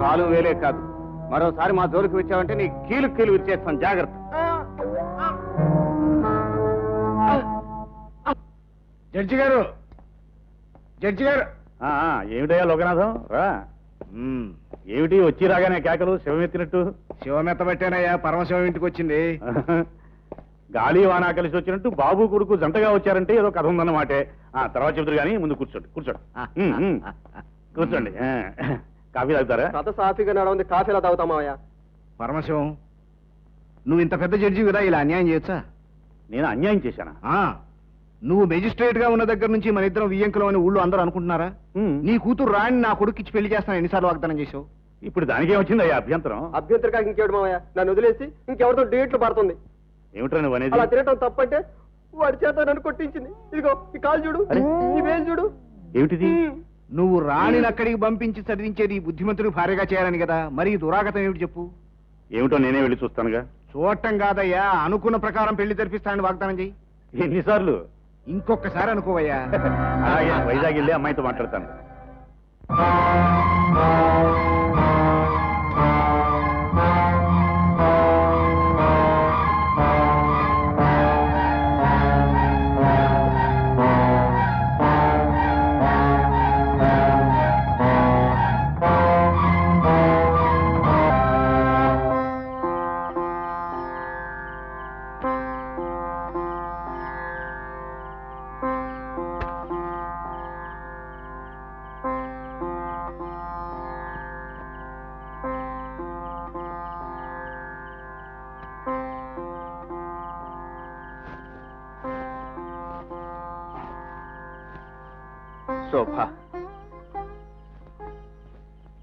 కాలు వేలే కాదు, మరోసారి మా జోలికి వచ్చావంటే నీ కీలు కీలు విచ్చేస్తాను. జాగ్రత్త. జడ్జి గారు, జడ్జి గారు. ఏమిటయ్యా లోకనాథం రా. ఏమిటి వచ్చి రాగానే కేకలు శివమెత్తినట్టు? శివమెత్తబట్టేనయ్యా, పరమశివం ఇంటికి వచ్చింది. గాలి వానా కలిసి వచ్చినట్టు బాబు కొడుకు జంటగా వచ్చారంటే ఏదో కథ ఉందన్నమాటే. తర్వాత చెబుతారు కానీ ముందు కూర్చోండి. కూర్చోండి. కాఫీ తాగుతారా? కథ సాఫీగా నడవంది, కాఫీ ఎలా తాగుతామయ్యా? పరమశివం, నువ్వు ఇంత పెద్ద జడ్జి కదా, ఇలా అన్యాయం చేయొచ్చా? నేను అన్యాయం చేశానా? నువ్వు మెజిస్ట్రేట్ గా ఉన్న దగ్గర నుంచి మన ఇద్దరం వియ్యంకులం అని ఊళ్ళో అందరూ అనుకుంటున్నారా? నీ కూతురు రాణి నా కొడుక్కిచ్చి పెళ్లి చేస్తాను ఎన్నిసార్లు వాగ్దానం చేసావు? ఇప్పుడు దానికే వచ్చింది అయ్యా అభ్యంతరం. అభ్యంతరగా ఇంకేడు మావయ్య, నన్ను వదిలేసి ఇంకెవరితో డేట్లు పడుతుంది. ఏమిట్రా నువ్వు అనేది? అలా తినటం తప్పంటే వాడి చేత నన్ను కొట్టించింది. ఇదిగో ఈ కాలు చూడు, ఈ వేలు చూడు. ఏమిటిది? నువ్వు రాణిని అక్కడికి పంపించి చదివించేది బుద్ధిమంతుడు భార్యగా చేయాలని కదా, మరి దురాగతం ఏమిటి చెప్పు? ఏమిటో నేనే వెళ్ళి చూస్తానుగా. చూడటం కాదయ్యా, అనుకున్న ప్రకారం పెళ్లి జరిపిస్తానని వాగ్దానం చెయ్యి. ఎన్నిసార్లు? ఇంకొకసారి అనుకోవయ్యా. వైజాగ్ వెళ్ళి అమ్మాయితో మాట్లాడతాను. శోభ,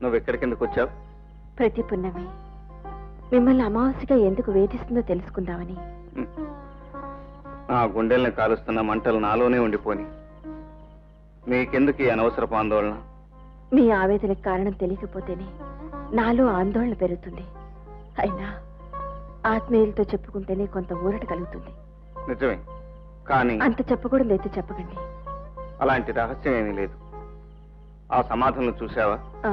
నువ్వు ఎక్కడికి ఎందుకు వచ్చావు? ప్రతి పున్నమి మిమ్మల్ని అమావాస్యగా ఎందుకు వేధిస్తుందో తెలుసుకుందామని. నా గుండెల్ని కాలుస్తున్న మంటలు నాలోనే ఉండిపోని. మీకెందుకు ఈ అనవసరపు ఆందోళన? మీ ఆవేదనకు కారణం తెలియకపోతేనే నాలో ఆందోళన పెరుగుతుంది. అయినా ఆత్మీయులతో చెప్పుకుంటేనే కొంత ఊరట కలుగుతుంది. నిజమే, కానీ అంత చెప్పకూడదు అయితే చెప్పకండి. అలాంటి రహస్యం ఏమీ లేదు. ఆ సమాధులను చూసావా? ఆ,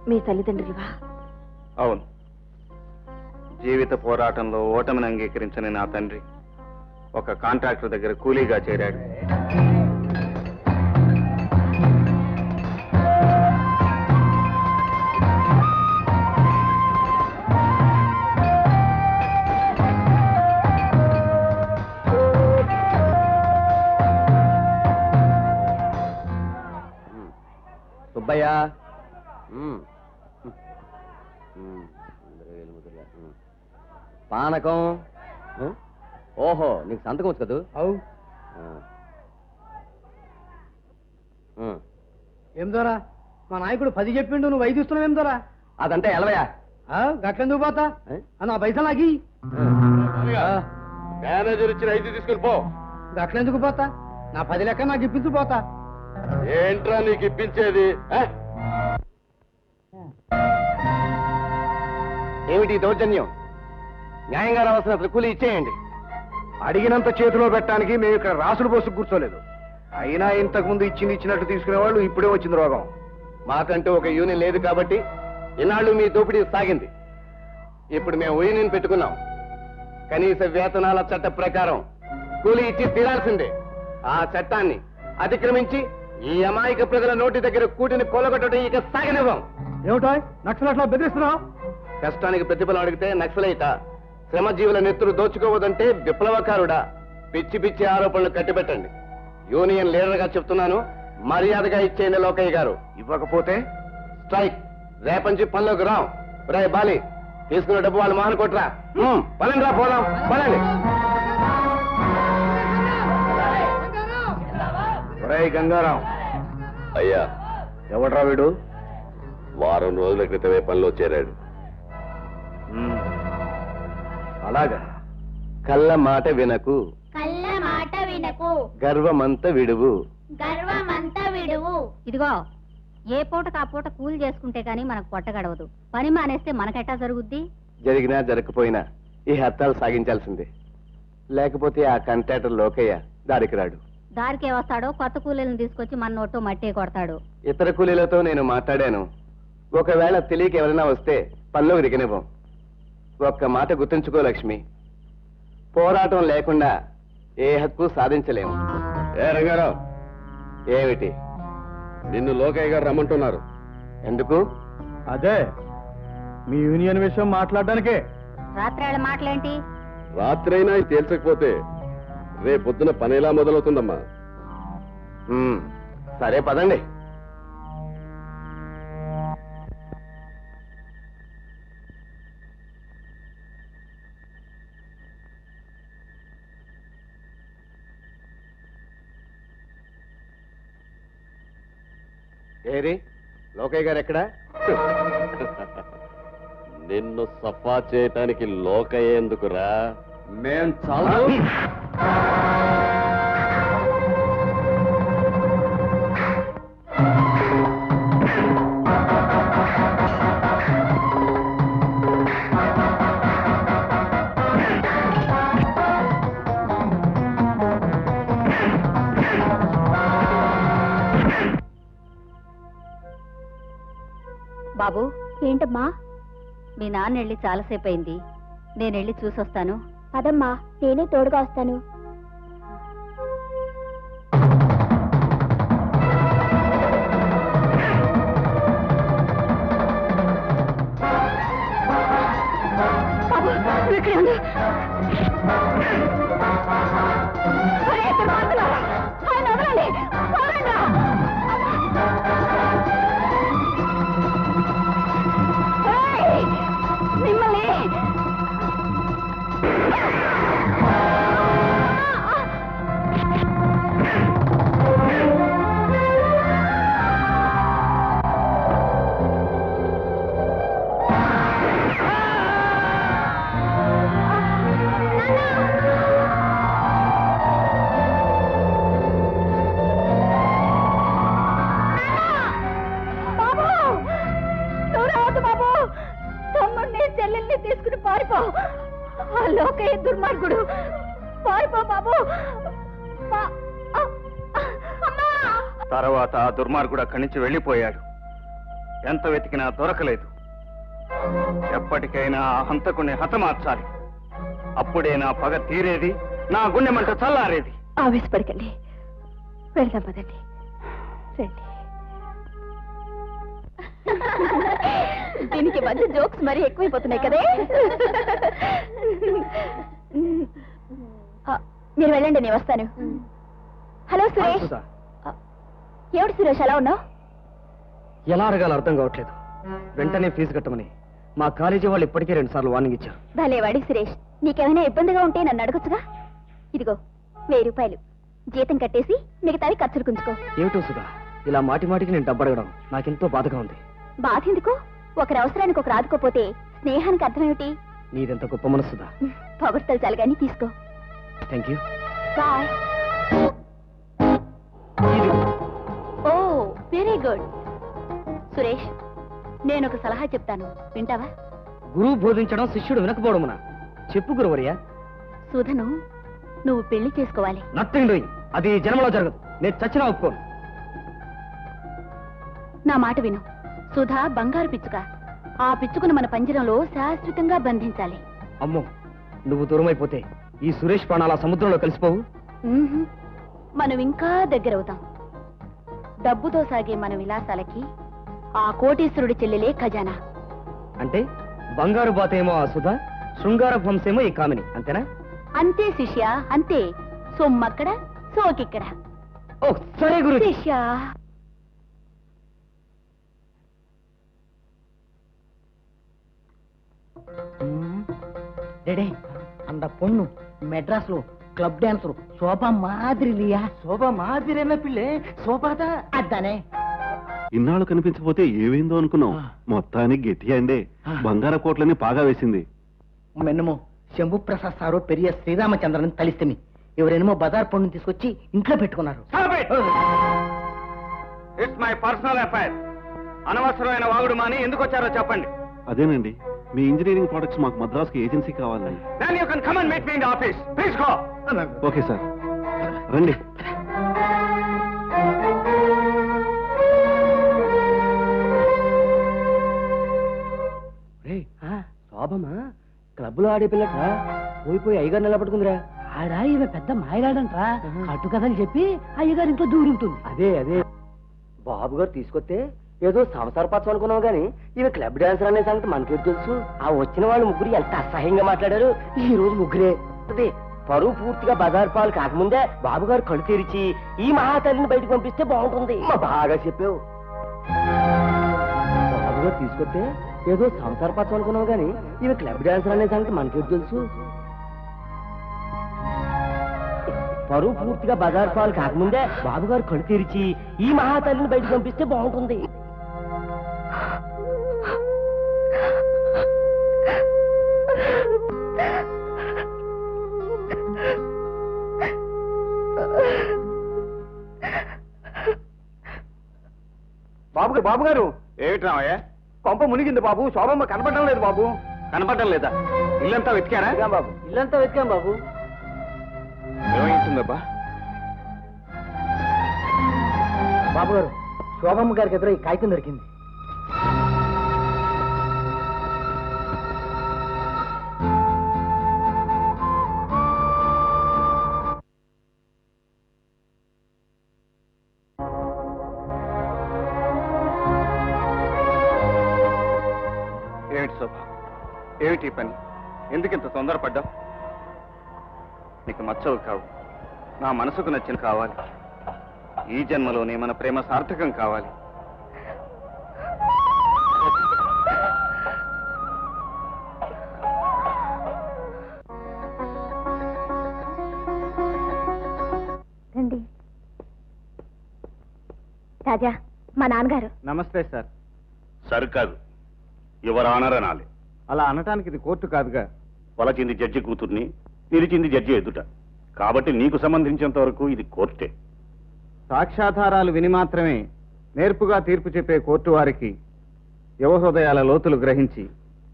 మీ తల్లిదండ్రులువా? అవును. జీవిత పోరాటంలో ఓటమిని అంగీకరించని నా తండ్రి ఒక కాంట్రాక్టర్ దగ్గర కూలీగా చేరాడు. సుబ్బయ్య, పానకం. ఓహో, నీకు సంతకం వచ్చు కదూ? ఏం దొరా, మా నాయకుడు 10 చెప్పిండు, నువ్వు 5 ఇస్తున్నావు. ఏం దొరా అదంటే ఎలవయా? గట్లెందుకు పోతా? నా పైసలు లాగి మేనేజర్ ఇచ్చిన 5 తీసుకుని పో. గట్లెందుకు పోతా? నా 10 లెక్క నాకు ఇప్పించు పోతా. ఏంట్రా నీకు ఇప్పించేది? ఏమిటి దౌర్జన్యం? న్యాయంగా రావాల్సిన కూలీ ఇచ్చేయండి. అడిగినంత చేతిలో పెట్టడానికి మేము ఇక్కడ రాసులు పోసు కూర్చోలేదు. అయినా ఇంతకు ముందు ఇచ్చినట్టు తీసుకునే వాళ్ళు ఇప్పుడే వచ్చింది రోగం. మాకంటూ ఒక యూనియన్ లేదు కాబట్టి ఇన్నాళ్ళు మీ దోపిడీ సాగింది. ఇప్పుడు మేము యూనియన్ పెట్టుకున్నాం. కనీస వేతనాల చట్ట ప్రకారం కూలీ ఇచ్చి తీరాల్సిందే. ఆ చట్టాన్ని అతిక్రమించి ఈ అమాయక ప్రజల నోటి దగ్గర కూటిని కొలగొట్టడం ఇక సాగనివ్వం. ఏమిటో నక్సలట్లా బెదిరిస్తున్నావు? కష్టానికి ప్రతిఫలం అడిగితే నక్సలైట, శ్రమజీవుల నెత్తురు దోచుకోవద్దంటే విప్లవకారుడా? పిచ్చి పిచ్చి ఆరోపణలు కట్టిపెట్టండి. యూనియన్ లీడర్ గా చెప్తున్నాను, మర్యాదగా ఇచ్చేయండి లోకయ్య గారు. ఇవ్వకపోతే స్ట్రైక్. రేపంచి పనిలోకి రాం. రే బాలి, తీసుకున్న డబ్బు వాళ్ళు మాన కొట్టరా. పనండి రా, పోదాం పనండి. గంగారాం అయ్యా, ఎవడ్రా వీడు? వారం రోజుల క్రితమే పనిలో చేరాడు. అలాగా? కళ్ళ మాట వినకు, కళ్ళ మాట వినకు, గర్వమంత విడువు. గర్వమంతా విడువు. ఇదిగో, ఏ పూటకు ఆ పూట కూలి చేసుకుంటే గానీ మనకు పొట్ట గడవదు. పని మానేస్తే మనకెట్టా జరుగుద్ది? జరిగినా జరగకపోయినా ఈ హత్తాలు సాగించాల్సిందే. లేకపోతే ఆ కాంట్రాక్టర్ లోకయ్య దారికి రాడు. దారికే వస్తాడో కొత్త కూలీలను తీసుకొచ్చి మన నోట్లో మట్టే కొడతాడు. ఇతర కూలీలతో నేను మాట్లాడాను. ఒకవేళ తెలియక ఎవరైనా వస్తే పనిలోకి దిగనివ్వం. ఒక్క మాట గుర్తుంచుకో లక్ష్మి, పోరాటం లేకుండా ఏ హక్కు సాధించలేము. ఏ రంగారావు, ఏమిటి? నిన్ను లోకయ్య గారు రమ్మంటున్నారు. ఎందుకు? అదే మీ యూనియన్ విషయం మాట్లాడడానికే. రాత్రేళ్ళ మాటలేంటి? రాత్రైనా ఇది తేల్చకపోతే రేపొద్దున పని ఎలా మొదలవుతుందమ్మా? సరే పదండి. ఏరి, లోకయ్య గారు ఎక్కడా? నిన్ను సఫా చేయటానికి లోకయ్య ఎందుకురా? మేం చాలు. బాబు, ఏంటమ్మా? మీ నాన్న వెళ్ళి చాలాసేపు అయింది. నేను వెళ్ళి చూసొస్తాను. అదమ్మా, నేనే తోడుగా వస్తాను. మిమ్మల్ని తర్వాత ఆ దుర్మార్గుడు అక్కడి నుంచి వెళ్ళిపోయాడు. ఎంత వెతికినా దొరకలేదు. ఎప్పటికైనా ఆ హంతకుని హతమార్చాలి. అప్పుడే నా పగ తీరేది, నా గుండె మంట చల్లారేది. ఆవేశపడకండి, వెళ్దాం పదండి. రండి. దీనికి మధ్య జోక్స్ మరీ ఎక్కువైపోతున్నాయి కదే. మీరు వెళ్ళండి, నేను వస్తాను. హలో సురేష్. ఏమిటి సురేష్ అలా ఉన్నావు? ఎలా అడగాలో అర్థం కావట్లేదు. వెంటనే ఫీజు కట్టమని మా కాలేజీ వాళ్ళు ఇప్పటికే 2 సార్లు వార్నింగ్ ఇచ్చారు. భలేవాడి సురేష్, నీకేమైనా ఇబ్బందిగా ఉంటే నన్ను అడగచ్చుగా. ఇదిగో 1000 రూపాయలు జీతం కట్టేసి మిగతావి ఖర్చులు కుంచుకో. ఏమిటో సుధా, ఇలా మాటి మాటికి నేను డబ్బు అడగడం నాకెంతో బాధగా ఉంది. బాధ ఎందుకు? ఒకరి అవసరానికి ఒకరు ఆదుకోపోతే స్నేహానికి అర్థమేమిటి? నీదెంత గొప్ప మనసు సుధా. పొగడ్తలు చాలు కానీ తీసుకో. Thank you. Bye. Oh very good. Suresh, నేను ఒక సలహా చెప్తాను, వింటావా? గురువు బోధించడం శిష్యుడు వినకపోవడమునా? చెప్పు గురువర్య. సుధను నువ్వు పెళ్లి చేసుకోవాలి. Nothing doing. అది జన్మలో జరగదు. నేను చచ్చినా ఒప్పుకోను. నా మాట విను. సుధా బంగారు పిచ్చుక. ఆ పిచ్చుకును మన పంజరంలో శాశ్వతంగా బంధించాలి. అమ్మో, నువ్వు దూరం అయిపోతే ఈ సురేష్ ప్రాణాల సముద్రంలో కలిసిపోవు. మనం ఇంకా దగ్గరవుతాం. డబ్బుతో సాగే మన విలాసాలకి ఆ కోటీశ్వరుడి చెల్లెలే ఖజానా. అంటే బంగారు బాతేమో ఆ సుధా, శృంగార వంశేమో ఈ కామిని, అంతేనా? అంతే శిష్య, అంతే. సొమ్మక్కడ సోకిక్కడ. ఓ సరే గురు. శిష్య, டேடே, அந்த பொண்ணு மெட்ராஸ்ல கிளப் டான்சர் சோபா மாதிரி இல்லையா? சோபா மாதிரி என்ன పిల్లే, శోభాదా అద్దనే. ఇన్నాళ్ళు కనిపించకపోతే ఏమైందో అనుకున్నాం. మొత్తానికి గట్టి అండే. బంగార కోట్లని పాగా వేసింది. మెన్నమో శంభు ప్రసాద్ సారు పెరియ శ్రీరామచంద్రని తలిస్తేమి ఎవరేమో బజార్ పండుని తీసుకొచ్చి ఇంట్లో పెట్టుకున్నారు. It's my personal affair. అనవసరమైన వాగుడు మాని ఎందుకు వచ్చారో చెప్పండి. అదేనండి, మీ ఇంజనీరింగ్ ప్రొడక్ట్స్ మాకు మద్రాస్కి ఏజెన్సీ కావాలండి. Then you can come and meet me in the office. Please go. Okay sir, రండి. శోభమా క్లబ్ లో ఆడే పిల్లట పోయిపోయి అయ్యగారు నిలబడుకుందిరా. ఆడా ఈమె పెద్ద మాయగాడంట్రా. కట్టు కథలు చెప్పి అయ్యగారి ఇంట్లో దూరుంటుంది. అదే అదే బాబు గారు తీసుకొస్తే ఏదో సంసార పచ్చం అనుకున్నావు గానీ ఇవి క్లబ్ డాన్సర్ అనే సంగతి మనకేం తెలుసు. ఆ వచ్చిన వాళ్ళు ముగ్గురు ఎంత అసహ్యంగా మాట్లాడారు. ఈ రోజు ముగ్గురే అదే పరువు పూర్తిగా బజార్ పాలు కాకముందే బాబు గారు కళ్ళు తెరిచి ఈ మహాతల్లిని బయటకు పంపిస్తే బాగుంటుంది. బాగా చెప్పావు. బాబు గారు తీసుకొస్తే ఏదో సంసార పచ్చం అనుకున్నావు గానీ ఇవి క్లబ్ డాన్సర్ అనే సంగతి మనకేం తెలుసు. పరువు పూర్తిగా బజార్ పాలు కాకముందే బాబు గారు కళ్ళు తెరిచి ఈ మహాతల్లిని బయటకు పంపిస్తే బాగుంటుంది. బాబు గారు ఏమిటి రామయ్య? కొంప మునిగింది బాబు. శోభమ్మ కనపడడం లేదు బాబు. కనపడడం లేదా? ఇల్లంతా వెతికారా? బాబు ఇల్లంతా వెతికాం బాబు. ఏమైంటుందబ్బా? బాబు గారు, శోభమ్మ గారికి ఎదురు ఈ కాగితం దొరికింది. ఏమిటి శోభ, ఏమిటి పని? ఎందుకింత తొందరపడ్డావు? నీకు మచ్చవు కావు, నా మనసుకు నచ్చిన కావాలి. ఈ జన్మలోనే మన ప్రేమ సార్థకం కావాలి. రండి. రాజా, మా నాన్నగారు. నమస్తే సార్. సరికాదు, యువర్ ఆనర్ అనాలి. అలా అనటానికి ఇది కోర్టు కాదుగా. వలచింది జడ్జి కూతుర్ని, నిలిచింది జడ్జి ఎదుట. కాబట్టి నీకు సంబంధించినంత వరకు ఇది కోర్టే. సాక్ష్యాధారాలు విని మాత్రమే నేర్పుగా తీర్పు చెప్పే కోర్టు వారికి యువ హృదయాల లోతులు గ్రహించి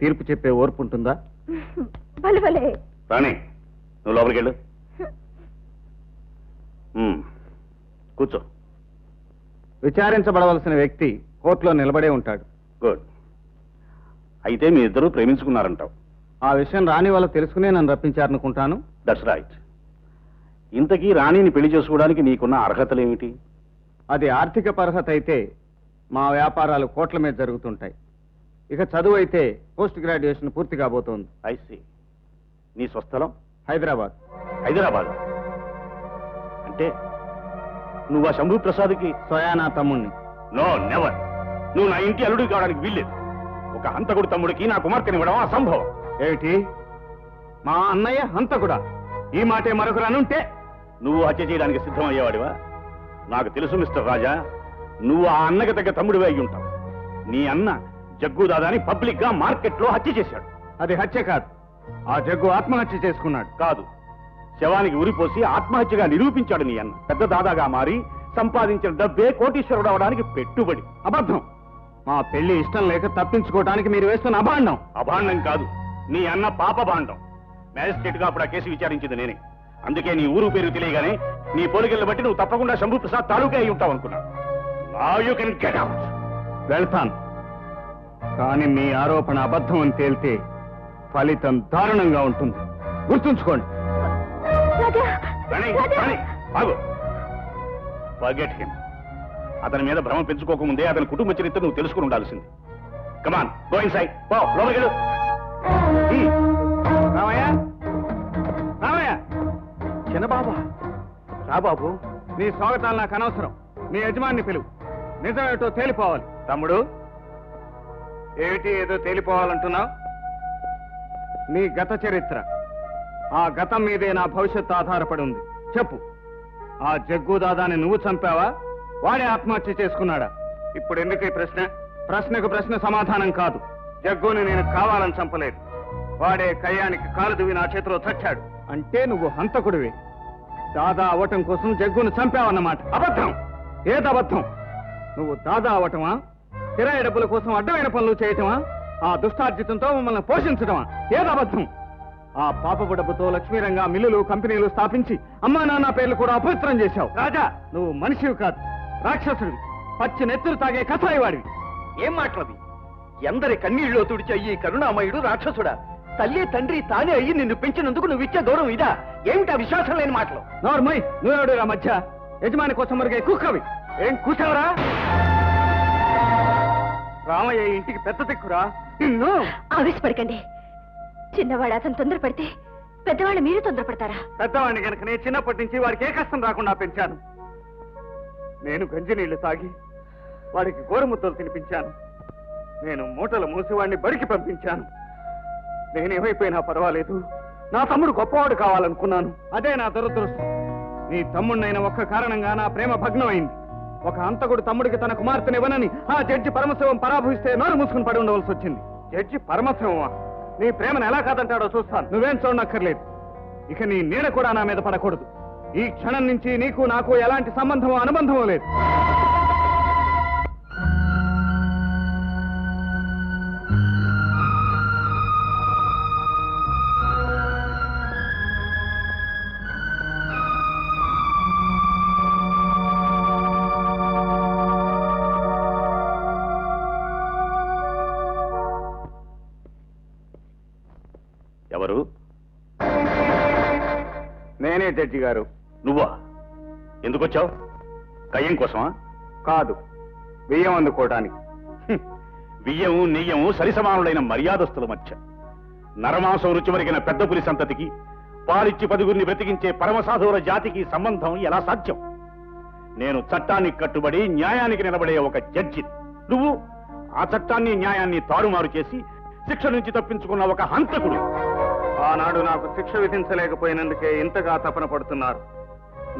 తీర్పు చెప్పే ఓర్పు ఉంటుందా? రాణి, నువ్వు లోపలికి వెళ్ళు. కూర్చో. విచారించబడవలసిన వ్యక్తి కోర్టులో నిలబడే ఉంటాడు. గుడ్. అయితే మీ ఇద్దరు ప్రేమించుకున్నారంటావు. ఆ విషయం రాణి వాళ్ళు తెలుసుకునే నన్ను రప్పించారనుకుంటాను. That's right. ఇంతకీ రాణిని పెళ్లి చేసుకోవడానికి నీకున్న అర్హతలేమిటి? అది ఆర్థిక అర్హత అయితే మా వ్యాపారాలు కోట్ల మీద జరుగుతుంటాయి. ఇక చదువు అయితే పోస్ట్ గ్రాడ్యుయేషన్ పూర్తి కాబోతోంది. I see. నీ స్వస్థలం? హైదరాబాద్. హైదరాబాద్ అంటే నువ్వు ఆ శంభు ప్రసాద్కి స్వయానా తమ్ముణ్ణి. No, never. నువ్వు నా ఇంటి అల్లుడు కావడానికి వీల్లేదు. ఒక హంతకుడు తమ్ముడికి నా కుమార్తెనివ్వడం అసంభవం. ఏమిటి, మా అన్నయ్య హంతకుడా? ఈ మాటే మరొకరు అనుంటే నువ్వు హత్య చేయడానికి సిద్ధమయ్యేవాడివా? నాకు తెలుసు మిస్టర్ రాజా, నువ్వు ఆ అన్నకి తగ్గ తమ్ముడివే అయి ఉంటావు. నీ అన్న జగ్గు దాదాని పబ్లిక్ గా మార్కెట్లో హత్య చేశాడు. అది హత్య కాదు, ఆ జగ్గు ఆత్మహత్య చేసుకున్నాడు. కాదు, శవానికి ఉరిపోసి ఆత్మహత్యగా నిరూపించాడు నీ అన్న. పెద్ద దాదాగా మారి సంపాదించిన డబ్బే కోటీశ్వరుడు అవడానికి పెట్టుబడి. అబద్ధం. మా పెళ్లి ఇష్టం లేక తప్పించుకోవడానికి మీరు వేస్తున్న అభాండం. అభాండం కాదు, నీ అన్న పాపభాండం. మ్యాజిస్ట్రేట్ గా అప్పుడు ఆ కేసు విచారించింది నేనే. అందుకే నీ ఊరు పేరు తెలియగానే నీ పోలికలను బట్టి నువ్వు తప్పకుండా శంభు ప్రసాద్ తాలూకే అయి ఉంటావు అనుకున్నా. Now you can get out. వెళ్తాను, కానీ మీ ఆరోపణ అబద్ధం అని తేలితే ఫలితం దారుణంగా ఉంటుంది. గుర్తుంచుకోండి. Forget him. అతని మీద భ్రమ పెంచుకోకముందే అతని కుటుంబ చరిత్ర నువ్వు తెలుసుకుని ఉండాల్సింది. కమాన్, గో ఇన్సైడ్. పో, లోపలికి వెళ్ళు. రామయ్య, రామయ్య. చిన్నబాబా, రా బాబు. నీ స్వాగతాలు నాకు అనవసరం. మీ యజమాన్ని పిలువు. నిజమేటో తేలిపోవాలి. తమ్ముడు, ఏమిటి ఏదో తేలిపోవాలంటున్నావు? నీ గత చరిత్ర, ఆ గతం మీదే నా భవిష్యత్తు ఆధారపడి ఉంది. చెప్పు, ఆ జగ్గు దాదాని నువ్వు చంపావా, వాడే ఆత్మహత్య చేసుకున్నాడా? ఇప్పుడు ఎందుకు ఈ ప్రశ్న? ప్రశ్నకు ప్రశ్న సమాధానం కాదు. జగ్గుని నేను కావాలని చంపలేదు. వాడే కయ్యానికి కాలు దువ్వి నా చేతిలో చచ్చాడు. అంటే నువ్వు హంతకుడివి. దాదా అవటం కోసం జగ్గును చంపావన్నమాట. అబద్ధం. ఏదబద్ధం? నువ్వు దాదా అవటమా, కిరాయి డబ్బుల కోసం అడ్డమైన పనులు చేయటమా, ఆ దుష్టార్జితంతో మమ్మల్ని పోషించడమా? ఏదబద్ధం? ఆ పాపపు డబ్బుతో లక్ష్మీరంగా మిల్లులు, కంపెనీలు స్థాపించి అమ్మా నాన్న పేర్లు కూడా అపవిత్రం చేశావు. రాజా, నువ్వు మనిషివి కాదు, రాక్షసుడివి. పచ్చి నెత్తురు తాగే కసాయివాడివి. ఏం మాటలవి? ఎందరి కన్నీళ్ళలో తుడిచే ఈ కరుణామయుడు రాక్షసుడా? తల్లి తండ్రి తానే అయ్యి నిన్ను పెంచినందుకు నువ్వు ఇచ్చే గౌరవం ఇదా? ఏమిటా విశ్వాసం లేని మాటలు? నోర్మై, నువ్వెవడురా మధ్య? యజమాని కోసం మరిగే కుక్కవి. ఏం కూర్చోవరా? రామయ్య ఇంటికి పెద్ద దిక్కురా. నిన్ను ఆవేశపడకండి. చిన్నవాడు అతను తొందరపడితే పెద్దవాళ్ళు మీరు తొందరపడతారా? పెద్దవాడిని కనుక నేను చిన్నప్పటి నుంచి వాడికి ఏ కష్టం రాకుండా పెంచాను. నేను గంజి నీళ్లు తాగి వాడికి గోరుముద్దలు తినిపించాను. నేను మూటలు మూసి వాడిని బడికి పంపించాను. నేనేమైపోయినా పర్వాలేదు, నా తమ్ముడు గొప్పవాడు కావాలనుకున్నాను. అదే నా దురదృష్టం. నీ తమ్ముడినైన ఒక్క కారణంగా నా ప్రేమ భగ్నమైంది. ఒక హంతకుడు తమ్ముడికి తన కుమార్తెనివ్వనని ఆ జడ్జి పరమశివం పరాభవిస్తే నోరు మూసుకుని పడి ఉండవలసి వచ్చింది. జడ్జి పరమశివమా? నీ ప్రేమను ఎలా కాదంటాడో చూస్తాను. నువ్వేం చూడనక్కర్లేదు. ఇక నీ నీడ కూడా నా మీద పడకూడదు. ఈ క్షణం నుంచి నీకు నాకు ఎలాంటి సంబంధమో అనుబంధమో లేదు. ఎవరు? నేనే జడ్జి గారు. నువ్వా? ఎందుకు వచ్చావు? కయ్యం కోసమా? కాదు, బియ్యం అందుకోవడానికి. బియ్యము నెయ్యము సరిసమానులైన మర్యాదస్తుల మధ్య నరమాంసం రుచి మరిగిన పెద్ద పులి సంతతికి, పాలిచ్చి పదుగురిని బ్రతికించే పరమసాధువుల జాతికి సంబంధం ఎలా సాధ్యం? నేను చట్టానికి కట్టుబడి న్యాయానికి నిలబడే ఒక జడ్జి. నువ్వు ఆ చట్టాన్ని న్యాయాన్ని తారుమారు చేసి శిక్ష నుంచి తప్పించుకున్న ఒక హంతకుడు. ఆనాడు నాకు శిక్ష విధించలేకపోయినందుకే ఇంతగా తపన పడుతున్నారు.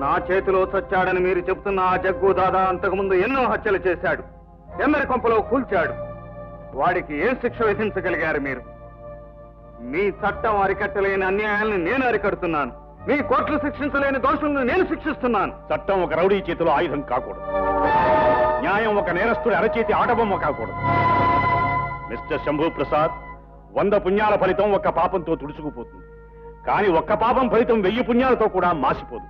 నా చేతిలో చచ్చాడని మీరు చెప్తున్న ఆ జగ్గు దాదా అంతకుముందు ఎన్నో హత్యలు చేశాడు, ఎందరి కొంపలో కూల్చాడు. వాడికి ఏం శిక్ష విధించగలిగారు మీరు? మీ చట్టం అరికట్టలేని అన్యాయాలను నేను అరికడుతున్నాను. మీ కోర్టులు శిక్షించలేని దోషులను నేను శిక్షిస్తున్నాను. చట్టం ఒక రౌడీ చేతిలో ఆయుధం కాకూడదు. న్యాయం ఒక నేరస్తుడి అరచేతి ఆటబొమ్మ కాకూడదు. మిస్టర్ శంభు ప్రసాద్, 100 పుణ్యాల ఫలితం ఒక్క పాపంతో తుడుచుకుపోతుంది. కానీ ఒక్క పాపం ఫలితం 1000 పుణ్యాలతో కూడా మాసిపోదు.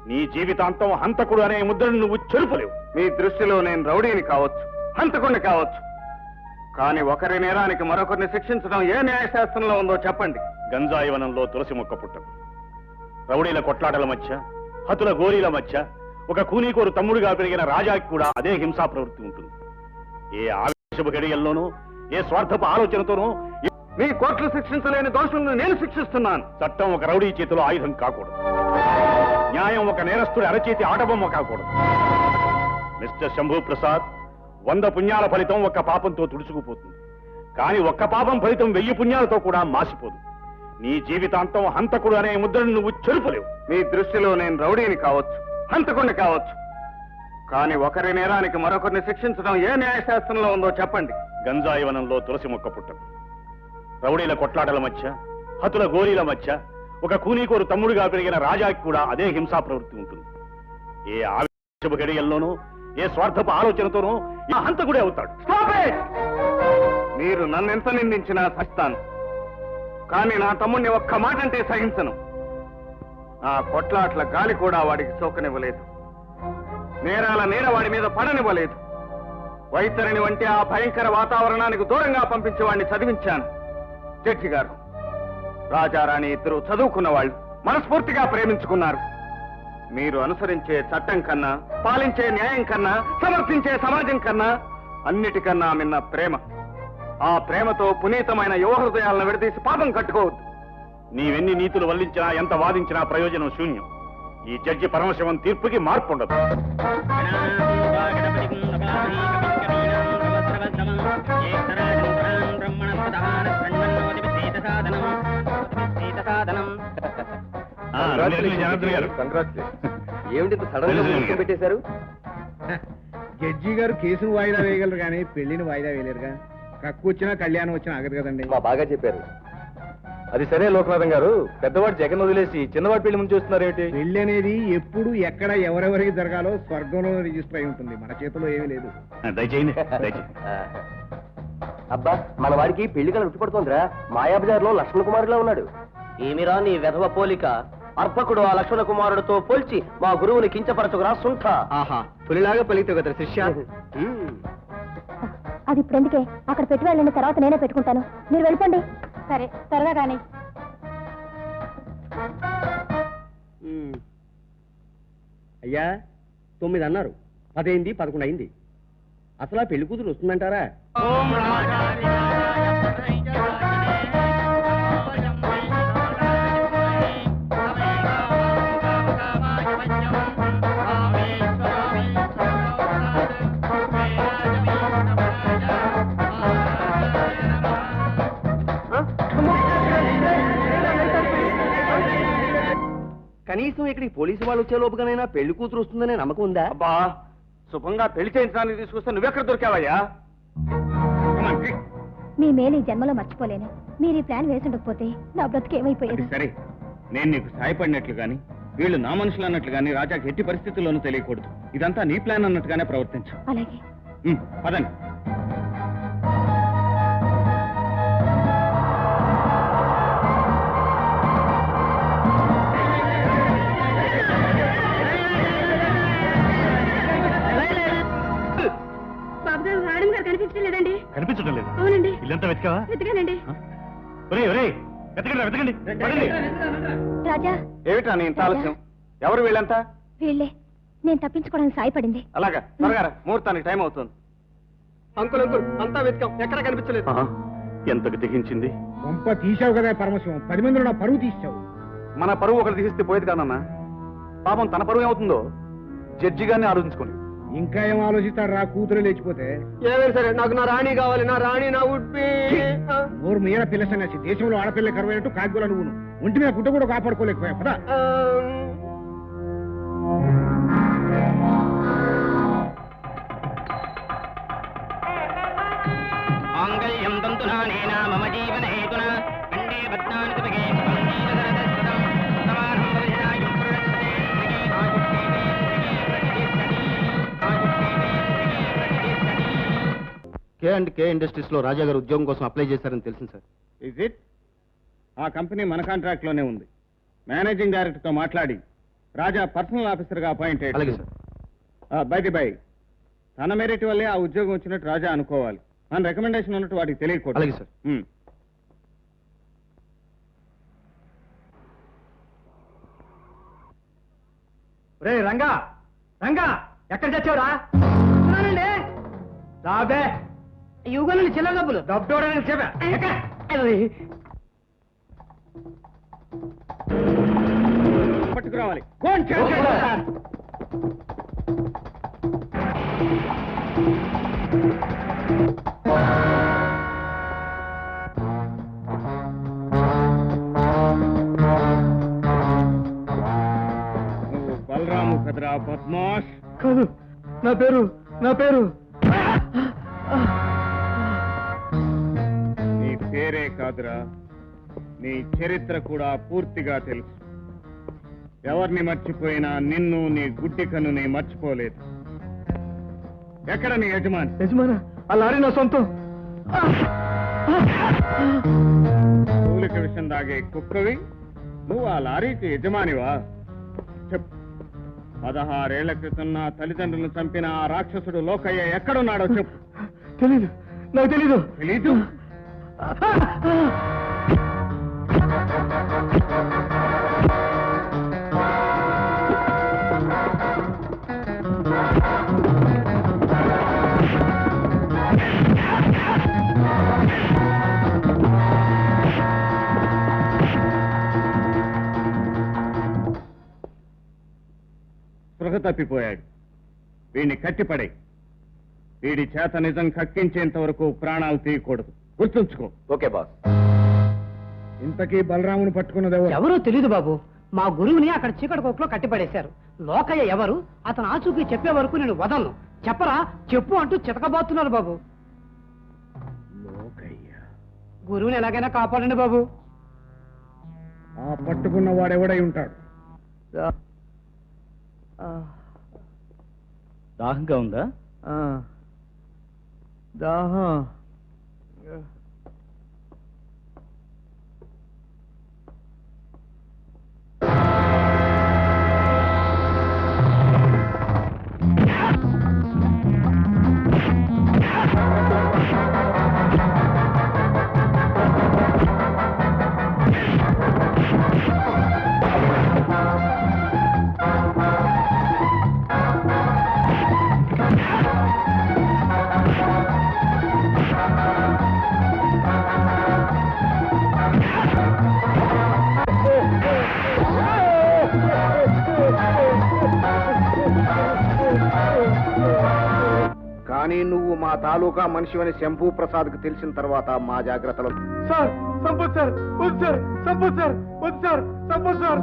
నీ జీవితాంతం హంతకుడు అనే ముద్రను నువ్వు చెరుపులేవు. మీ దృష్టిలో నేను రౌడీని కావచ్చు, హంతకుడిని కావచ్చు, కానీ ఒకరి నేరానికి మరొకరిని శిక్షించడం ఏ న్యాయశాస్త్రంలో ఉందో చెప్పండి. గంజాయి వనంలో తులసి మొక్క పుట్టదు. రౌడీల కొట్లాటల మధ్య, హతుల గోరీల మధ్య ఒక కూనీకోరు తమ్ముడిగా పెరిగిన రాజాకి కూడా అదే హింసా ప్రవృత్తి ఉంటుంది. ఏ ఆవేశపు గడియల్లోనూ, ఏ స్వార్థపు ఆలోచనతోనూ మీ కోర్టులు శిక్షించలేని దోషులను నేను శిక్షిస్తున్నాను. చట్టం ఒక రౌడీ చేతిలో ఆయుధం కాకూడదు. న్యాయం ఒక నేరస్తుడి అరచేతి ఆటబొమ్మ కాకూడదు. మిస్టర్ శంభూ ప్రసాద్, 100 పుణ్యాల ఫలితం ఒక్క పాపంతో తుడుచుకుపోతుంది. కానీ ఒక్క పాపం ఫలితం 1000 పుణ్యాలతో కూడా మాసిపోదు. నీ జీవితాంతం హంతకుడు అనే ముద్రను నువ్వు చెరుపులేవు. మీ దృష్టిలో నేను రౌడీని కావచ్చు, హంతకుడిని కావచ్చు, కానీ ఒకరి నేరానికి మరొకరిని శిక్షించడం ఏ న్యాయశాస్త్రంలో ఉందో చెప్పండి. గంజాయి వనంలో తులసి మొక్క పుట్టదు. రౌడీల కొట్లాటల మధ్య, హతుల గోరీల మధ్య ఒక కూనీకోరు తమ్ముడిగా పెరిగిన రాజాకి కూడా అదే హింసా ప్రవృత్తి ఉంటుంది. ఏ ఆవేశపు గడియల్లోనూ, ఏ స్వార్థపు ఆలోచనతోనూ హంతకుడే అవుతాడు. మీరు నన్నెంత నిందించినా సహిస్తాను, కానీ నా తమ్ముడిని ఒక్క మాట అంటే సహించను. ఆ కొట్లాట్ల గాలి కూడా వాడికి సోకనివ్వలేదు. నేరాల నీడ వాడి మీద పడనివ్వలేదు. వైతరిని వంటి ఆ భయంకర వాతావరణానికి దూరంగా పంపించి వాడిని చదివించాను. జడ్జి గారు, రాజారాణి ఇద్దరు చదువుకున్న వాళ్ళు, మనస్ఫూర్తిగా ప్రేమించుకున్నారు. మీరు అనుసరించే చట్టం కన్నా, పాలించే న్యాయం కన్నా, సమర్థించే సమాజం కన్నా అన్నిటికన్నా మిన్న ప్రేమ. ఆ ప్రేమతో పునీతమైన యువ హృదయాలను విడదీసి పాపం కట్టుకోవద్దు. నీవెన్ని నీతులు వల్లించినా, ఎంత వాదించినా ప్రయోజనం శూన్యం. ఈ జడ్జి పరమశివం తీర్పుకి మార్పు ఉండదు. ఏమిటి సడన్ గా పెట్టేశారు? జడ్జి గారు కేసును వాయిదా వేయగలరు కానీ పెళ్లిని వాయిదా వేయలేరుగా. కక్కు వచ్చినా కళ్యాణం వచ్చినా ఆగదు కదండి. బాగా చెప్పారు. అది సరే లోకనాథం గారు, పెద్దవాడు జగన్ వదిలేసి చిన్నవాడి పెళ్లి ముందు చూస్తున్నారు ఏమిటి? పెళ్లి అనేది ఎప్పుడు ఎక్కడ ఎవరెవరికి జరగాలో స్వర్గంలో రిజిస్టర్ అయి ఉంటుంది. మన చేతిలో ఏమీ లేదు. దయచేయండి. అబ్బా, మన వాడికి పెళ్లి కల ఉట్టిపడుతోందిరా. మాయాబజార్లో లక్ష్మణ కుమారులా ఉన్నాడు. ఏమిరా నీ వెధవ పోలిక? అర్పకుడు ఆ లక్ష్మణ కుమారుడితో పోల్చి మా గురువుని కించపరచుకురా సుంఠ. ఆహా, పులిలాగా పలికితే కదా శిష్య. అది ఇప్పుడు ఎందుకే, అక్కడ పెట్టి వెళ్ళిన తర్వాత నేనే పెట్టుకుంటాను. మీరు వెళ్ళిపోండి. సరే, త్వరగా కానీ. అయ్యా, 9 అన్నారు, 10 అయింది, 11 అయింది. అసలు ఆ పెళ్లి కూతురు వస్తుందంటారా? కనీసం ఇక్కడికి పోలీసు వాళ్ళు వచ్చే లోపుగానైనా పెళ్లి కూతురు వస్తుందనే నమ్మకం ఉందా? అబ్బా, శుభంగా పెళ్లి చేయించడానికి తీసుకొస్తే నువ్వెక్కడ దొరికావయ్యా? మీ మేలు ఈ జన్మలో మర్చిపోలేను. మీరు ఈ ప్లాన్ వేసుండకపోతే నా బ్రతికి ఏమైపోయేది? సరే, నేను నీకు సాయపడినట్లు గాని, వీళ్ళు నా మనుషులు అన్నట్లు గాని రాజాకి ఎట్టి పరిస్థితుల్లోనూ తెలియకూడదు. ఇదంతా నీ ప్లాన్ అన్నట్టుగానే ప్రవర్తించు. అలాగే. పదండి. కనిపించలేదండి. కనిపించడం లేదు? అవునండి. ఇల్లంతా వెతికావా? వెతికానండి. వెతకండి. రాజా, ఏమిటా నీ ఇంత ఆలస్యం? ఎవరు వీళ్ళంతా? వీళ్ళే. నేను తప్పించుకోవడానికి సాయపడింది. అలాగా, త్వరగా ముహూర్తానికి టైం అవుతుంది. అంకుల్ అంతా వెతికాం, ఎక్కడ కనిపించలేదు. ఎంతకు దిగించింది? గొంప తీసావు కదా పరమశివం, 10 మందిలో నా పరువు తీసావు. మన పరువు ఒకటి తీస్తే పోయేది కాదన్నా. పాపం తన పరువు ఏమవుతుందో జడ్జి గారిని ఆలోచించుకోండి. ఇంకా ఏం ఆలోచిస్తాడు రా, కూతురు లేచిపోతే. ఏమైనా సరే, నాకు నా రాణి కావాలి. నా రాణి, నా ఉడ్పి. ఊరు మీద పిల్ల సన్యాసి, దేశంలో ఆడపిల్ల కరువైనట్టు కాగ్గుల నువ్వు ఒంటి మీద గుడ్డ కూడా కాపాడుకోలేకపోయా కదా. K&K ఇండస్ట్రీస్ లో రాజా గారు ఉద్యోగం కోసం అప్లై చేశారని తెలిసింది సార్. Is it? ఆ కంపెనీ మన కాంట్రాక్ట్ లోనే ఉంది. మేనేజింగ్ డైరెక్టర్ తో మాట్లాడి రాజా పర్సనల్ ఆఫీసర్ గా అపాయింట్ అయ్యాడు. అలాగే సార్. బై తన మెరిట్ వల్లే ఆ ఉద్యోగం వచ్చినట్టు రాజా అనుకోవాలి. మన రికమెండేషన్ ఉన్నట్టు వాడికి తెలియకూడదు. అలాగే సార్. రే రంగా రంగా ఎక్కడ చచ్చావురా? రాబే యుగలు చిల్ల డబ్బులు డబ్బు చెప్పా పట్టుకురావాలి. నువ్వు బలరాము కదరా బద్మాష్? కాదు, నా పేరు నీ పేరే కాదురా, నీ చరిత్ర కూడా పూర్తిగా తెలుసు. ఎవరిని మర్చిపోయినా నిన్ను, నీ గుడ్డి కన్నుని మర్చిపోలేదు. ఎక్కడ నీ యజమాని? యజమాన ఆ లారీ నా సొంతం. పూలిక విషయం దాగే కుక్కవి నువ్వు ఆ లారీకి యజమానివా? చెప్పు. 16 ఏళ్ల క్రితం నా తల్లిదండ్రులను చంపిన ఆ రాక్షసుడు లోకయ్య ఎక్కడున్నాడో చెప్పు. తెలీదు, నాకు తెలీదు. తెలీదు? స్పృహ తప్పిపోయాడు. వీడిని కట్టిపడే. వీడి చేత నిజం కక్కించేంత వరకు ప్రాణాలు తీయకూడదు. గుర్తుంచుకో. Okay boss. ఇంతకీ బలరామును పట్టుకున్నది ఎవరు? ఎవరో తెలీదు బాబు. మా గురువుని అక్కడ చీకటి కొక్కులో కట్టిపడేశారు. లోకయ్య ఎవరు, అతను ఆచూకీ చెప్పే వరకు నేను వదలను. చెప్పరా చెప్పు అంటూ చితకబాతున్నారు బాబు. లోకయ్య. గురువుని ఎలాగైనా కాపాడండి బాబు. ఆ పట్టుకున్న వాడెవడై ఉంటాడు? దాహంగా ఉందా? దాహం. కానీ నువ్వు మా తాలూకా మనిషివని శంభూ ప్రసాద్ కు తెలిసిన తర్వాత మా జాగ్రత్తలో. సార్ సంపత్ సార్, వద్దు సార్, సంపత్ సార్, వద్దు సార్, సంపత్ సార్,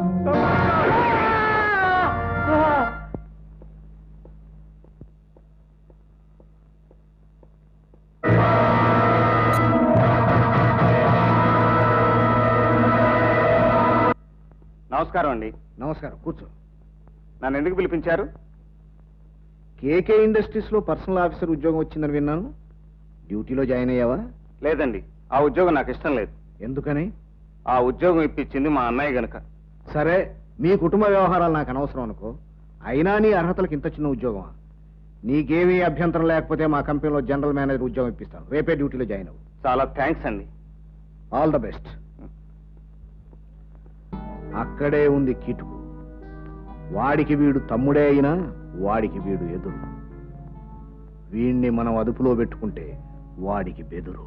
నమస్కారం అండి. నమస్కారం, కూర్చో. నన్ను ఎందుకు పిలిపించారు? కేకే ఇండస్ట్రీస్ లో పర్సనల్ ఆఫీసర్ ఉద్యోగం వచ్చిందని విన్నాను. డ్యూటీలో జాయిన్ అయ్యావా? లేదండి, ఆ ఉద్యోగం నాకు ఇష్టం లేదు. ఎందుకని? ఆ ఉద్యోగం ఇప్పించింది మా అన్నయ్య గనక. సరే, మీ కుటుంబ వ్యవహారాలు నాకు అనవసరం అనుకో. అయినా నీ అర్హతలకు ఇంత చిన్న ఉద్యోగమా? నీకేమీ అభ్యంతరం లేకపోతే మా కంపెనీలో జనరల్ మేనేజర్ ఉద్యోగం ఇప్పిస్తాను. రేపే డ్యూటీలో జాయిన్ అవ్వు. చాలా థ్యాంక్స్ అండి. All the best. అక్కడే ఉంది కిటుకు. వాడికి వీడు తమ్ముడే అయినా వాడికి వీడు ఎదురు. వీణ్ణి మనం అదుపులో పెట్టుకుంటే వాడికి బెదురు.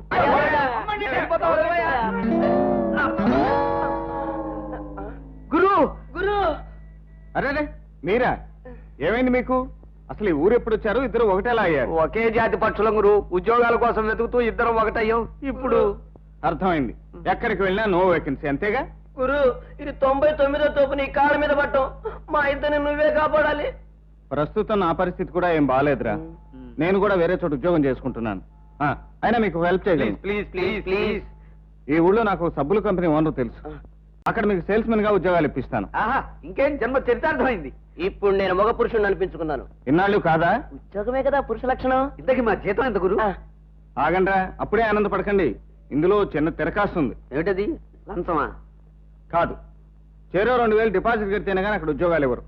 గురు గురు అరే మీరా? ఏమైంది మీకు? అసలు ఈ ఊరు ఎప్పుడు వచ్చారు? ఇద్దరు ఒకటేలా అయ్యారు? ఒకే జాతి పక్షులం గురు. ఉద్యోగాల కోసం వెతుకుతూ ఇద్దరం ఒకటయ్యాం. ఇప్పుడు అర్థమైంది. ఎక్కడికి వెళ్ళినా నో వేకెన్సీ, అంతేగా? గురు, ఇది 99వ తోపు నీ కాళ్ళ మీద పట్టం. మా ఇద్దరిని నువ్వే కాపాడాలి. ప్రస్తుతం నా పరిస్థితి కూడా ఏం బాగాలేదురా. నేను కూడా వేరే చోట ఉద్యోగం చేసుకుంటున్నాను. అయినా మీకు హెల్ప్ చేయలేదు. Please please please. ఈ ఊళ్ళో నాకు సబ్బుల కంపెనీ ఓనర్ తెలుసు. అక్కడ మీకు సేల్స్ మెన్ గా ఉద్యోగాలు ఇప్పిస్తాను. ఆహా, ఇంకేం జన్మ చరితార్థమైంది. ఇప్పుడు నేను మగ పురుషుని అనిపించుకున్నాను. ఇన్నాళ్ళు కాదా? ఉద్యోగమే కదా పురుష లక్షణం. ఇంతకీ మా జీతం ఎంత గురు? ఆగండ్రా, అప్పుడే ఆనందపడకండి. ఇందులో చిన్న తిరకాసు ఉంది. ఏమిటది? లంచమా? కాదు, చెరో 2000 డిపాజిట్ కడితేనే కానీ అక్కడ ఉద్యోగాలు ఇవ్వరు.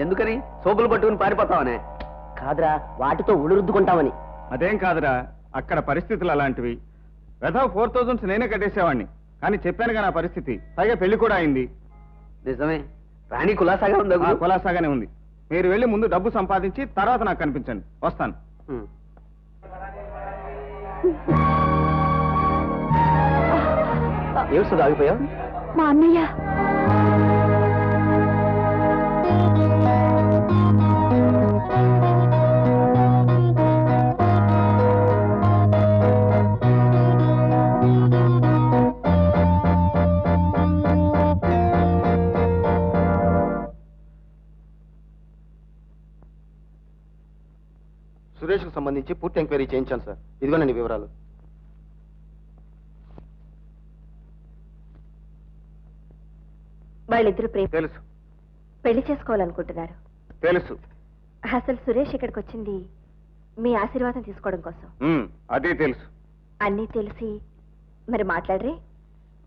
ఎందుకని? సోపులు పట్టుకుని పారిపోతావనే? కాదురా, వాటితో ఉడురుద్దుకుంటామని. అదేం కాదురా, అక్కడ పరిస్థితులు అలాంటివి. వెధవ 4000 నేనే కట్టేసేవాడిని, కానీ చెప్పాను కదా నా పరిస్థితి. పైగా పెళ్లి కూడా అయింది. నిజమే, రాణి కులాసాగా ఉంది. కులాసాగానే ఉంది. మీరు వెళ్ళి ముందు డబ్బు సంపాదించి తర్వాత నాకు కనిపించండి. వస్తాను. ఏడు ఆగిపోయావు? మా అన్నయ్య సురేష్కు సంబంధించి పూర్తి ఎంక్వైరీ చేయించాను సార్. ఇదిగోనండి వివరాలు. వాళ్ళిద్దరూ తెలుసు పెళ్లి చేసుకోవాలనుకుంటున్నారు. తెలుసు. అసలు సురేష్ ఇక్కడికి వచ్చింది మీ ఆశీర్వాదం తీసుకోవడం కోసం. అదే తెలుసు. అన్నీ తెలిసి మరి మాట్లాడరే?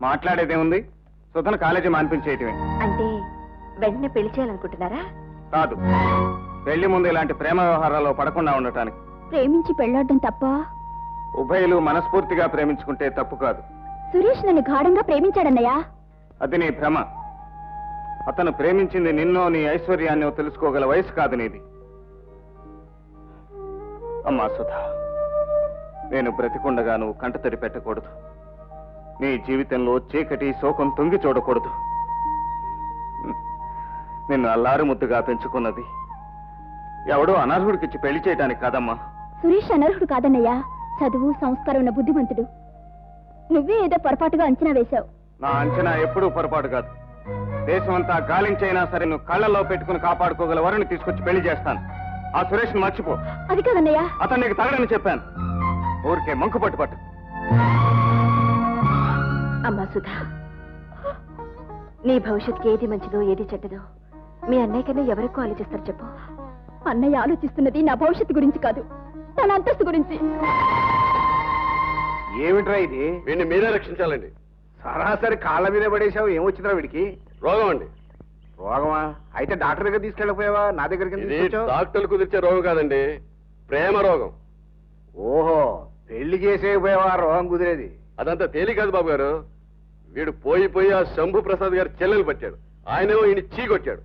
మాట్లాడేదేముంది? సుధను కాలేజీ మాన్పించేయటమే. అంటే వెంటనే పెళ్లి చేయాలనుకుంటున్నారా? కాదు, పెళ్లి ముందు ఇలాంటి ప్రేమ వ్యవహారాల్లో పడకుండా ఉండటానికి. ప్రేమించి పెళ్లాడడం తప్ప? ఉభయలు మనస్ఫూర్తిగా ప్రేమించుకుంటే తప్పు కాదు. సురేష్ నన్ను గాఢంగా ప్రేమించాడన్నయ్యా. అది నీ భ్రమ. అతను ప్రేమించింది నిన్నో నీ ఐశ్వర్యాన్ని తెలుసుకోగల వయసు కాదు నీది. అమ్మా సుధా, నేను బ్రతికుండగా నువ్వు కంటతడి పెట్టకూడదు. నీ జీవితంలో చీకటి శోకం తొంగి చూడకూడదు. నిన్ను అల్లారు ముద్దుగా పెంచుకున్నది ఎవడో అనర్హుడికిచ్చి పెళ్లి చేయడానికి కాదమ్మా. సురేష్ అనర్హుడు కాదన్నయ్యా, చదువు సంస్కారం ఉన్న బుద్ధిమంతుడు. నువ్వే ఏదో పొరపాటుగా అంచనా వేశావు. నా అంచనా ఎప్పుడూ పొరపాటు కాదు. దేశమంతా గాలించైనా సరే నువ్వు కళ్ళల్లో పెట్టుకుని కాపాడుకోగల వరుని తీసుకొచ్చి పెళ్లి చేస్తాను. ఆ సురేష్ని మర్చిపో. అది కాదన్నయ్యా. అతను నీకు తగడని చెప్పాను. ఊరికే మంకు పట్టు. అమ్మా సుధా, నీ భవిష్యత్తుకి ఏది మంచిదో ఏది చెడ్డదో మీ అన్నయ్య కన్నా ఎవరెక్కువ ఆలోచిస్తారు చెప్పు. అన్నయ్య ఆలోచిస్తున్నది నా భవిష్యత్తు గురించి కాదు, తన అంతస్తు గురించి. ఏమిట్రా ఇది? వీడిని మీరే రక్షించాలండి. సరాసరి కాళ్ళ మీద పడేసావు. ఏమొచ్చిందిరా వీడికి? రోగం అండి. రోగమా? అయితే డాక్టర్ దగ్గర తీసుకెళ్ళిపోయావా? నా దగ్గరికి డాక్టర్లు కుదిర్చే రోగం కాదండి, ప్రేమ రోగం. ఓహో, పెళ్లి చేసేపోయావా రోగం కుదిరేది? అదంతా తేలి కాదు బాబు గారు. వీడు పోయి ఆ శంభు ప్రసాద్ గారి చెల్లెలు పట్టాడు. ఆయనేమో ఈయన చీకొచ్చాడు.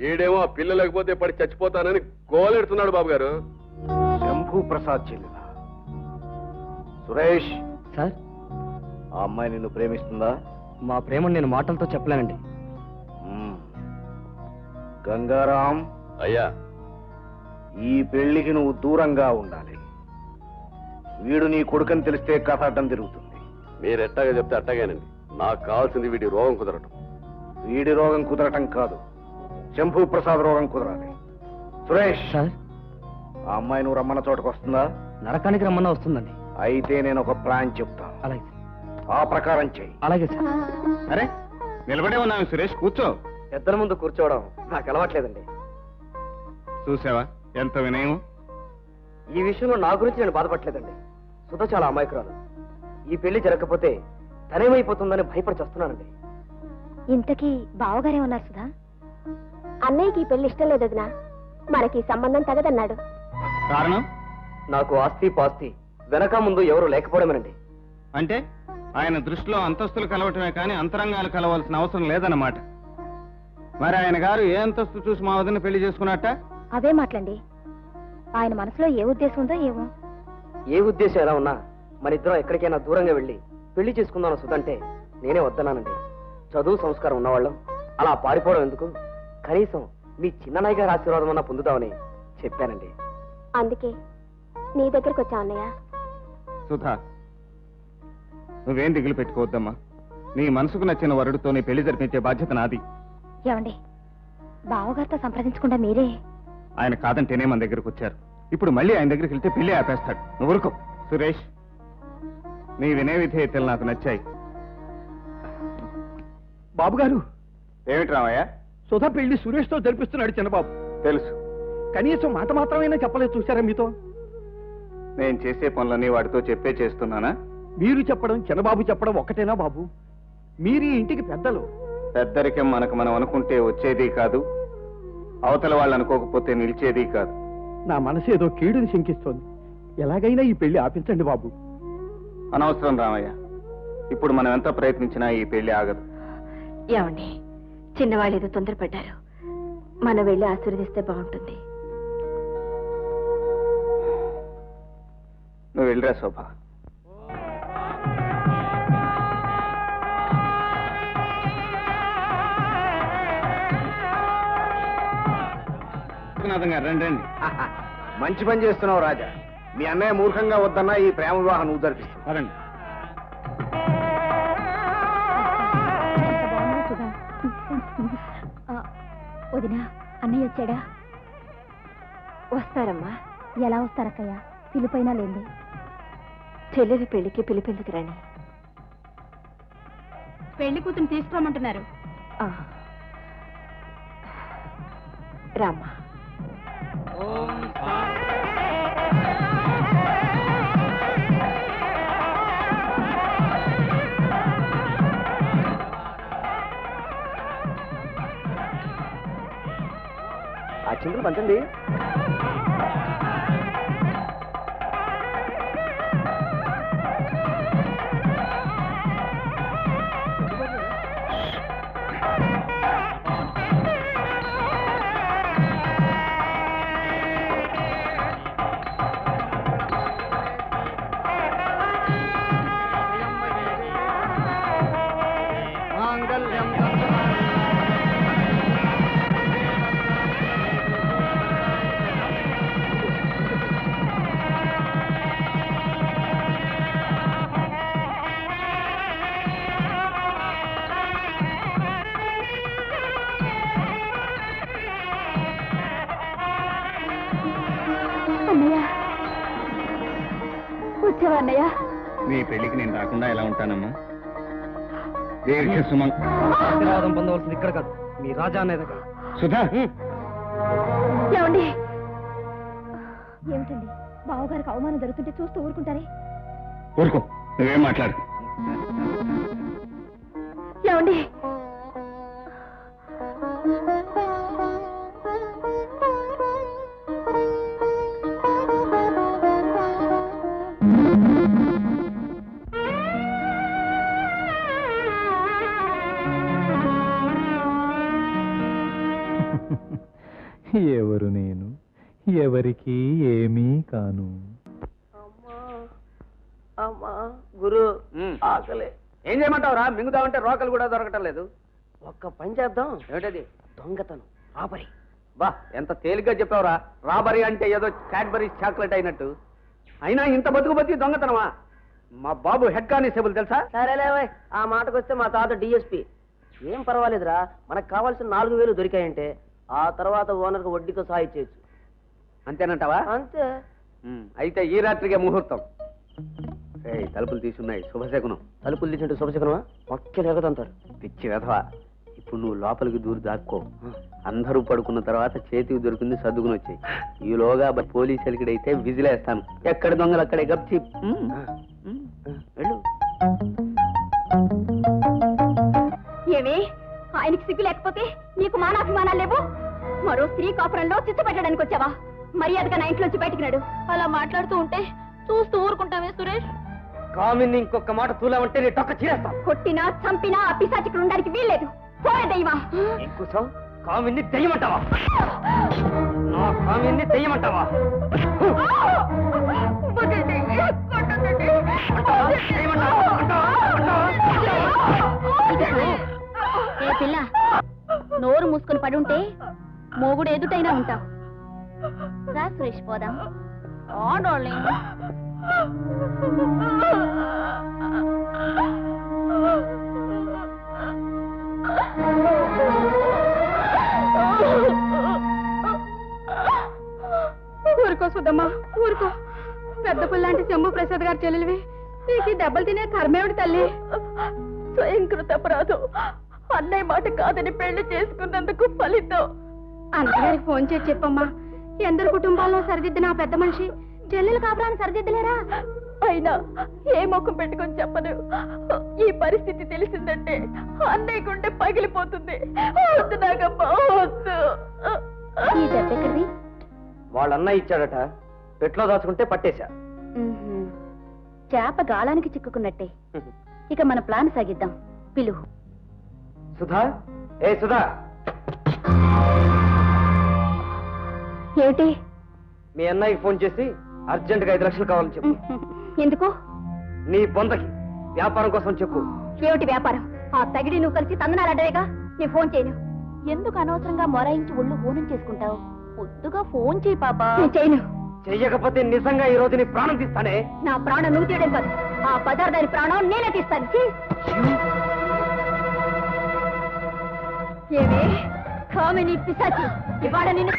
వీడేమో ఆ పిల్ల లేకపోతే పడి చచ్చిపోతానని గోలెడుతున్నాడు బాబు గారు. శంభు ప్రసాద్ చెల్లెలా? సురేష్ సార్, ఆ అమ్మాయి నిన్ను ప్రేమిస్తుందా? మా ప్రేమను నేను మాటలతో చెప్పలేనండి. గంగారాం, అయ్యా, ఈ పెళ్లికి నువ్వు దూరంగా ఉండాలి. వీడు నీ కొడుకని తెలిస్తే కథ అడ్డం తిరుగుతుంది. మీరు ఎట్టాగా చెప్తే అట్టాగానండి. నాకు కావాల్సింది వీడి రోగం కుదరటం. వీడి రోగం కుదరటం కాదు, శంభు ప్రసాద్ రోగం కుదరాలి. సురేష్ సార్, ఆ అమ్మాయి నువ్వు రమ్మన్న చోటకు వస్తుందా? నరకానికి రమ్మన్నా వస్తుందండి. అయితే నేను ఒక ప్లాన్ చెప్తాను, అలాగే ఆ ప్రకారం చెయ్యి. అలాగే సార్. అరే, నిలబడే ఉన్నావు సురేష్, కూర్చో. ఇద్దరి ముందు కూర్చోవడం నాకు అలవాట్లేదండి. చూసావా ఎంత వినయం? ఈ విషయంలో నా గురించి నేను బాధపడలేదండి. సుధ చాలా అమాయకురాలు. ఈ పెళ్లి జరగకపోతే తనేమైపోతుందని భయపడి చేస్తున్నానండి. ఇంతకీ బావగారే ఉన్నారు సుధా? అన్నయ్యకి ఈ పెళ్లి ఇష్టం లేదదినా, మనకి సంబంధం తగదన్నాడు. కారణం? నాకు ఆస్తి పాస్తి వెనక ముందు ఎవరు లేకపోవడమేనండి. అంటే ఆయన దృష్టిలో అంతస్తులు కలవటమే కానీ అంతరంగాలు కలవాల్సిన అవసరం లేదన్నమాట. మరి ఆయన గారు ఏ అంతస్తు చూసి మా వదిన పెళ్లి చేసుకున్నట్ట? అవే మాటలండి. ఆయన మనసులో ఏ ఉద్దేశం ఉందో ఏమో. ఏ ఉద్దేశం ఎలా ఉన్నా మన ఇద్దరం ఎక్కడికైనా దూరంగా వెళ్ళి పెళ్లి చేసుకుందాం సుధంటే నేనే వద్దన్నానండి. చదువు సంస్కారం ఉన్నవాళ్ళం అలా పారిపోవడం ఎందుకు? కనీసం మీ చిన్ననాయ్ గారి ఆశీర్వాదం అన్నా పొందుదామని చెప్పానండి. అందుకే నీ దగ్గరికి వచ్చా అన్నయ్య. సుధా, నువ్వేం దిగులు పెట్టుకోవద్దమ్మా. నీ మనసుకు నచ్చిన వరుడితో నీ పెళ్లి జరిపించే బాధ్యత నాది. ఏమండి, బావగారితో సంప్రదించకుండా మీరే? ఆయన కాదంటేనే మన దగ్గరకు వచ్చారు. ఇప్పుడు మళ్ళీ ఆయన దగ్గరికి వెళ్తే పెళ్లి ఆపేస్తాడు. నువ్వు ఊరుకో. సురేష్, నీ వినయ విధేయతలు నాకు నచ్చాయి. బాబు గారు, ఏమిటి రామయ్య? సుధా పెళ్లి సురేష్ తో జరిపిస్తున్నాడు చిన్నబాబు. తెలుసు. కనీసం మాట మాత్రమైనా చెప్పలేదు. చూసారా మీతో? నేను చేసే పనులన్నీ వాడితో చెప్పే చేస్తున్నానా? మీరు చెప్పడం చిన్నబాబు చెప్పడం ఒక్కటేనా బాబు? మీరు ఈ ఇంటికి పెద్దలు. పెద్దరికం మనకు మనం అనుకుంటే వచ్చేది కాదు, అవతల వాళ్ళు అనుకోకపోతే నిలిచేది కాదు. నా మనసు ఏదో కీడుని శంకిస్తోంది. ఎలాగైనా ఈ పెళ్లి ఆపించండి బాబు. అనవసరం రామయ్య, ఇప్పుడు మనం ఎంత ప్రయత్నించినా ఈ పెళ్లి ఆగదు. ఏమండి, చిన్నవాళ్ళు ఏదో తొందరపడ్డారు. మనం వెళ్ళి ఆశీర్వదిస్తే బాగుంటుంది. నువ్వు వెళ్ళరా శోభ. రండి. మంచి పని చేస్తున్నావు రాజా. మీ అన్నయ్య మూర్ఖంగా వద్దన్నా ఈ ప్రేమ వివాహం నువ్వు జరిపిస్తావు. రండి. వదినా, అన్నయ్య వచ్చాడా? వస్తారమ్మా. ఎలా వస్తారక్కయ్య? పిలుపైనా లేండి. చెల్లెలి పెళ్లికి పిలిపెందుకు రాని? పెళ్లి కూతురు తీసుకురామంటున్నారు. రామ్మా. ఆ చింతలు పంచండి. అన్నయ్య, నీ పెళ్లికి నేను రాకుండా ఎలా ఉంటానమ్మా? ఆశీర్వాదం పొందవలసింది ఇక్కడ కాదు, మీ రాజా అనే దగ్గర. సుధా, ఏమండి? ఏమిటండి, బావగారికి అవమానం జరుగుతుంటే చూస్తూ ఊరుకుంటారే? ఊరుకో, నువ్వేం మాట్లాడు. ఏమండి? ఎవరు నేను? ఎవరికి ఏమీ కాను. అమ్మా గురు, ఆకలి. ఏం చేయమంటావురా? మింగుదామంటే రోకలు కూడా దొరకటం లేదు. ఒక్క పని చేద్దాం. ఏమిటది? దొంగతనం, రాబరి. బా, ఎంత తేలిగ్గా చెప్పావురా. రాబరీ అంటే ఏదో క్యాడ్బరీ చాక్లెట్ అయినట్టు. అయినా ఇంత బతుకు దొంగతనమా? మా బాబు హెడ్ కానిస్టేబుల్ తెలుసా? సరేలేవే, ఆ మాటకు వస్తే మా తాత డిఎస్పీ. ఏం పర్వాలేదురా, మనకు కావాల్సిన 4,000 దొరికాయంటే ఆ తర్వాత ఓనర్కి వడ్డీతో సాయి చేయొచ్చు. అంతేనంటావా? అంతే. అయితే ఈ రాత్రికే ముహూర్తం. తలుపులు తీసున్నాయి, శుభశకునం. తలుపులు తీసింటే శుభశకునమా? మొక్కలు ఎగదంటారు. పిచ్చి వెధవా. ఇప్పుడు నువ్వు లోపలికి దూరి దాక్కో. అందరూ పడుకున్న తర్వాత చేతికి దొరికింది సర్దుకుని వచ్చాయి. ఈలోగా పోలీసులకిడైతే విజిలేస్తాను. ఎక్కడ దొంగలు అక్కడే గప్చి. వెళ్ళు. ఏమి, ఆయనకి సిగ్గు లేకపోతే నీకు మానాభిమానాలు లేవు? మరో స్త్రీ కాపురంలో చిచ్చు పెట్టడానికి వచ్చావా? మర్యాదగా నా ఇంట్లోంచి బయటికి రాడు. అలా మాట్లాడుతూ ఉంటే చూస్తూ ఊరుకుంటావే సురేష్? కామిని ఇంకొక మాట తూలావంటే నీ టొక్క చీరేస్తాం. కొట్టినా చంపినా ఆ పిశాచికి ఉండడానికి వీల్లేదు. పోయే దయ్యమా! ఇంకోసం కామిని దెయ్యమంటావా? నా కామిని దెయ్యమంటావా? ఏ పిల్ల, నోరు మూసుకొని పడి ఉంటే మోగుడు ఎదుటైనా ఉంటావు. రా సురేష్, పోదాం. డార్లింగ్. ఊరుకో సుద్దమ్మా, ఊరుకో. పెద్ద పుల్లాంటి శంభు ప్రసాద్ గారి చెల్లెలివి. నీకు దెబ్బలు తినే కర్మేవిడి తల్లి. స్వయంకృత అపరాధం. అన్నయ్య మాట కాదని పెళ్లి చేసుకున్నందుకు ఫలితం. అన్నగారికి ఫోన్ చేసి చెప్పమ్మా. ఎందరు కుటుంబాల్లో సరిదిద్దిన ఆ పెద్ద మనిషి చెల్లెలు కాపురాన్ని సరిదిద్దలేరా? అయినా ఏ ముఖం పెట్టుకొని చెప్పను. ఈ పరిస్థితి తెలిసిందంటే అన్నయ్య గుండె పగిలిపోతుంది. వద్దు నాగమ్మ, వద్దు. ఈ దెబ్బ ఎక్కడిది? వాళ్ళ అన్నయ్య ఇచ్చాడట, పెట్లో దాచుకుంటే పట్టేశా. చేప గాలానికి చిక్కుకున్నట్టే. ఇక మన ప్లాన్ సాగిద్దాం. పిలువు. సుధా, ఏ సుధా, ఏమిటి? మీ అన్నయ్యకి ఫోన్ చేసి అర్జెంటుగా 5 లక్షలు కావాలని చెప్పు. ఎందుకు? నీ బొందకి వ్యాపారం కోసం చెప్పు. ఏమిటి వ్యాపారం? ఆ తగిడి నువ్వు కలిసి తందనాలడ్డవేగా. నీ ఫోన్ చేయను. ఎందుకు అనవసరంగా మొరాయించి ఒళ్ళు హోనం చేసుకుంటావు? పొద్దుగా ఫోన్ చేయి పాపా. చేయను. చెయ్యకపోతే నిజంగా ఈ రోజు నీ ప్రాణం తీస్తానే. నా ప్రాణం నువ్వు తీయడం కాదు, ఆ పదార్థాన్ని ప్రాణం నేనే తీస్తాను. ఏమే కామిని పిశాచి, ఇవాళ నిన్ను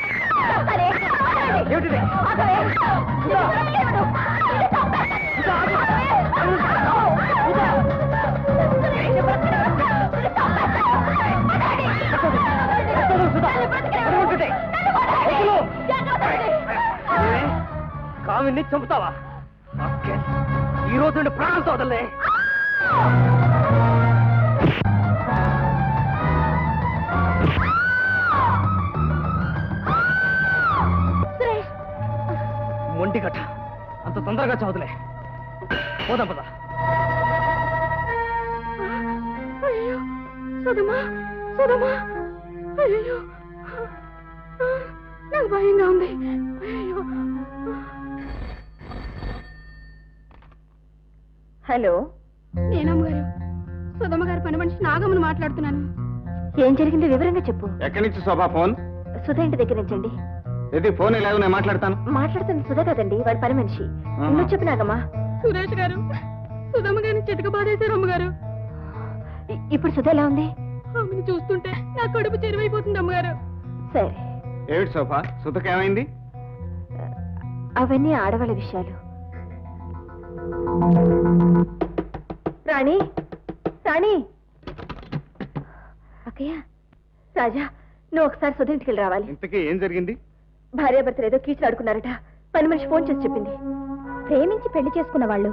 కామిని చంపుతావా? ఈ రోజు నుండి ప్రాణాలతో వదలే. మొండి గట్ట అంత తొందరగా చదువులే. పోదాం పద. అయ్యో సుధమా, సుధమా, అయ్యో నాకు భయంగా ఉంది. అయ్యో. హలో, నేనమ్మగారు, సుధమ్మ గారి పని మనిషి నాగమ్మను మాట్లాడుతున్నాను. ఏం జరిగిందో వివరంగా చెప్పు. ఎక్కడి నుంచి శోభా ఫోన్? సుధా ఇంటి దగ్గర నుంచండి. ఇది ఫోన్ ఇలాగ నేను మాట్లాడతాను. మాట్లాడుతుంది సుధా కదండి, వాడి పని మనిషి. నువ్వు చెప్పు నాగమ్మా. సురేష్ గారు సుధమ్మ గారిని చితక బాధేశారు అమ్మగారు. ఇప్పుడు సుధ ఎలా ఉంది? ఆమెను చూస్తుంటే నా కడుపు చెరువైపోతుంది అమ్మగారు. సరే. ఏమిటి శోభా, సుధకి ఏమైంది? అవన్నీ ఆడవాళ్ళ విషయాలు. రాణి, రాణి. అక్కయ్య, రాజా, నువ్వు ఒకసారి సుధ ఇంటికి వెళ్ళి రావాలి. ఇంతకీ ఏం జరిగింది? భార్యాభర్తలు ఏదో కీచులు ఆడుకున్నారట. పని మనిషి ఫోన్ చేసి చెప్పింది. ప్రేమించి పెళ్లి చేసుకున్న వాళ్ళు,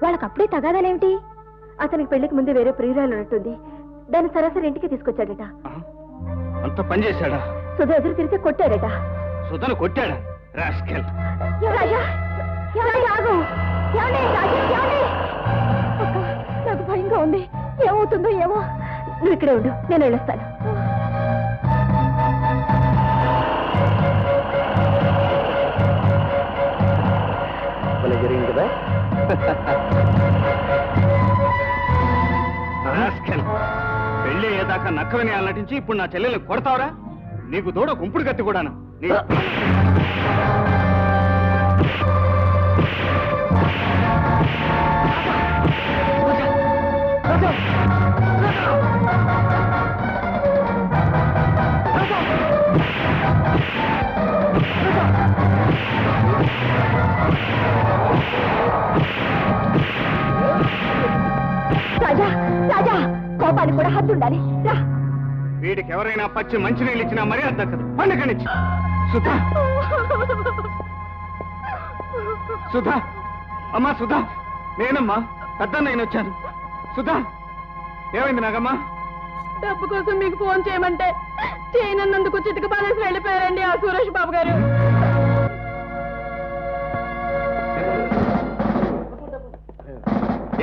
వాళ్ళకి అప్పుడే తగాదాలేమిటి? అతనికి పెళ్లికి ముందే వేరే ప్రియురాలు ఉన్నట్టుంది. దాన్ని సరాసరి ఇంటికి తీసుకొచ్చాడట. అంత పని చేశాడా? సుధ ఎదురు తిరిగితే కొట్టాడట. సుధను కొట్టాడా? రాస్కెల్. రాజా, ఆగు. అక్క, నాకు భయంగా ఉంది. ఏమవుతుందో ఏమో. నువ్వు ఇక్కడే ఉండు, నేను వెళ్ళొస్తాను. జరిగింది కదా. పెళ్లి అయ్యేదాకా నక్కలని నటించి ఇప్పుడు నా చెల్లెల్ని కొడతావరా? నీకు తోడ కుంపుడు కత్తి కూడాను. రాజా, రాజా, కోపానికి కూడా హద్దు ఉండాలి. రా. వీడికి ఎవరైనా పచ్చి మంచినీళ్ళు ఇచ్చినా మరీ అది దక్కదు. పండుగనిచ్చి సుధా, సుధా, అమ్మా సుధా, నేనమ్మా పెద్దన్నయ్యని వచ్చాను. సుధా, ఏమైంది నాగమ్మా? డబ్బు కోసం మీకు ఫోన్ చేయమంటే చేయనందుకు చితక బాధేసి వెళ్ళిపోయారండి ఆ సురేష్ బాబు గారు.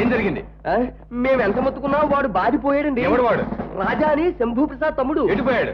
ఏం జరిగింది? మేము ఎంత మొత్తుకున్నా వాడు బాధిపోయాడండి. ఎవడు వాడు? రాజా అని శంభూ ప్రసాద్ తమ్ముడు. ఎడిపోయాడు?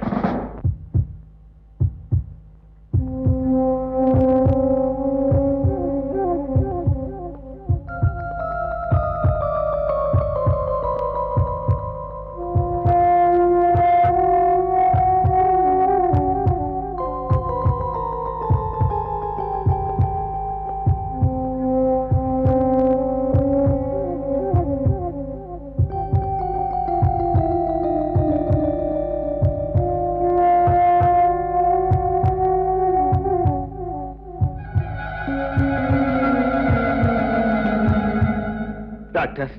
Doctor,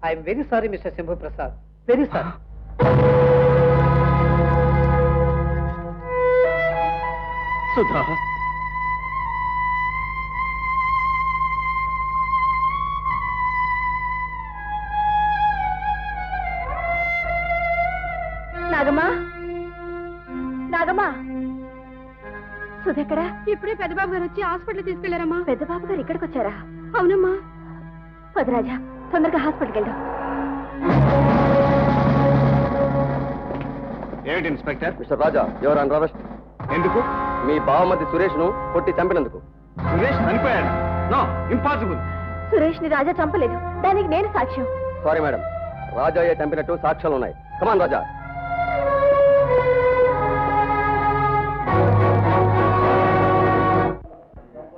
I'm very sorry mister Shambhu Prasad, very sorry. Sudha, సుధెక్కడా? ఇప్పుడే పెద్దబాబు గారు వచ్చి హాస్పిటల్ తీసుకెళ్లారమ్మా. పెద్దబాబు గారు ఇక్కడికి వచ్చారా? అవునమ్మా. పద రాజా, తొందరగా హాస్పిటల్కి వెళ్దాం. ఏమిటి ఇన్స్పెక్టర్? మిస్టర్ రాజా, ఎవరు అండర్ అరెస్ట్. ఎందుకు? మీ బావమతి సురేష్ ను కొట్టి చంపినందుకు. సురేష్ చనిపోయాడు? No, impossible. సురేష్ ని రాజా చంపలేదు, దానికి నేను సాక్ష్యం. సారీ మేడం, రాజాయే చంపినట్టు సాక్ష్యాలు ఉన్నాయి. Come on Raja.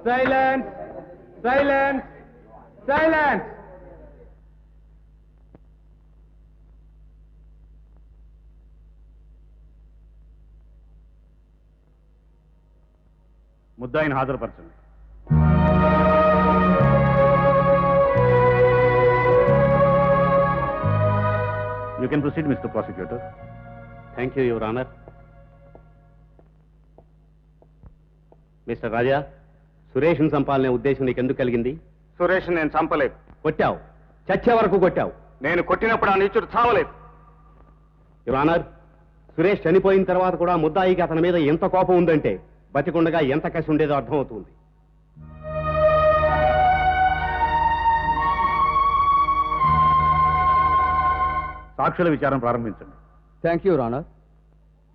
Silence, silence, silence. ముద్దాయిని హాజరుపరచండి. You can proceed mister prosecutor. Thank you your honour. Mister Raja, సురేష్ని చంపాలనే ఉద్దేశం నీకు ఎందుకు కలిగింది? సురేష్ నేను చంపలేదు. కొట్టావు, చచ్చే వరకు కొట్టావు. నేను కొట్టినప్పుడు ఆ నీచుడు చావలేదు. యువర్ ఆనర్, సురేష్ చనిపోయిన తర్వాత కూడా ముద్దాయికి అతని మీద ఎంత కోపం ఉందంటే బతికుండగా ఎంత కసి ఉండేదో అర్థమవుతుంది. సాక్షుల విచారం ప్రారంభించండి. Thank you honour.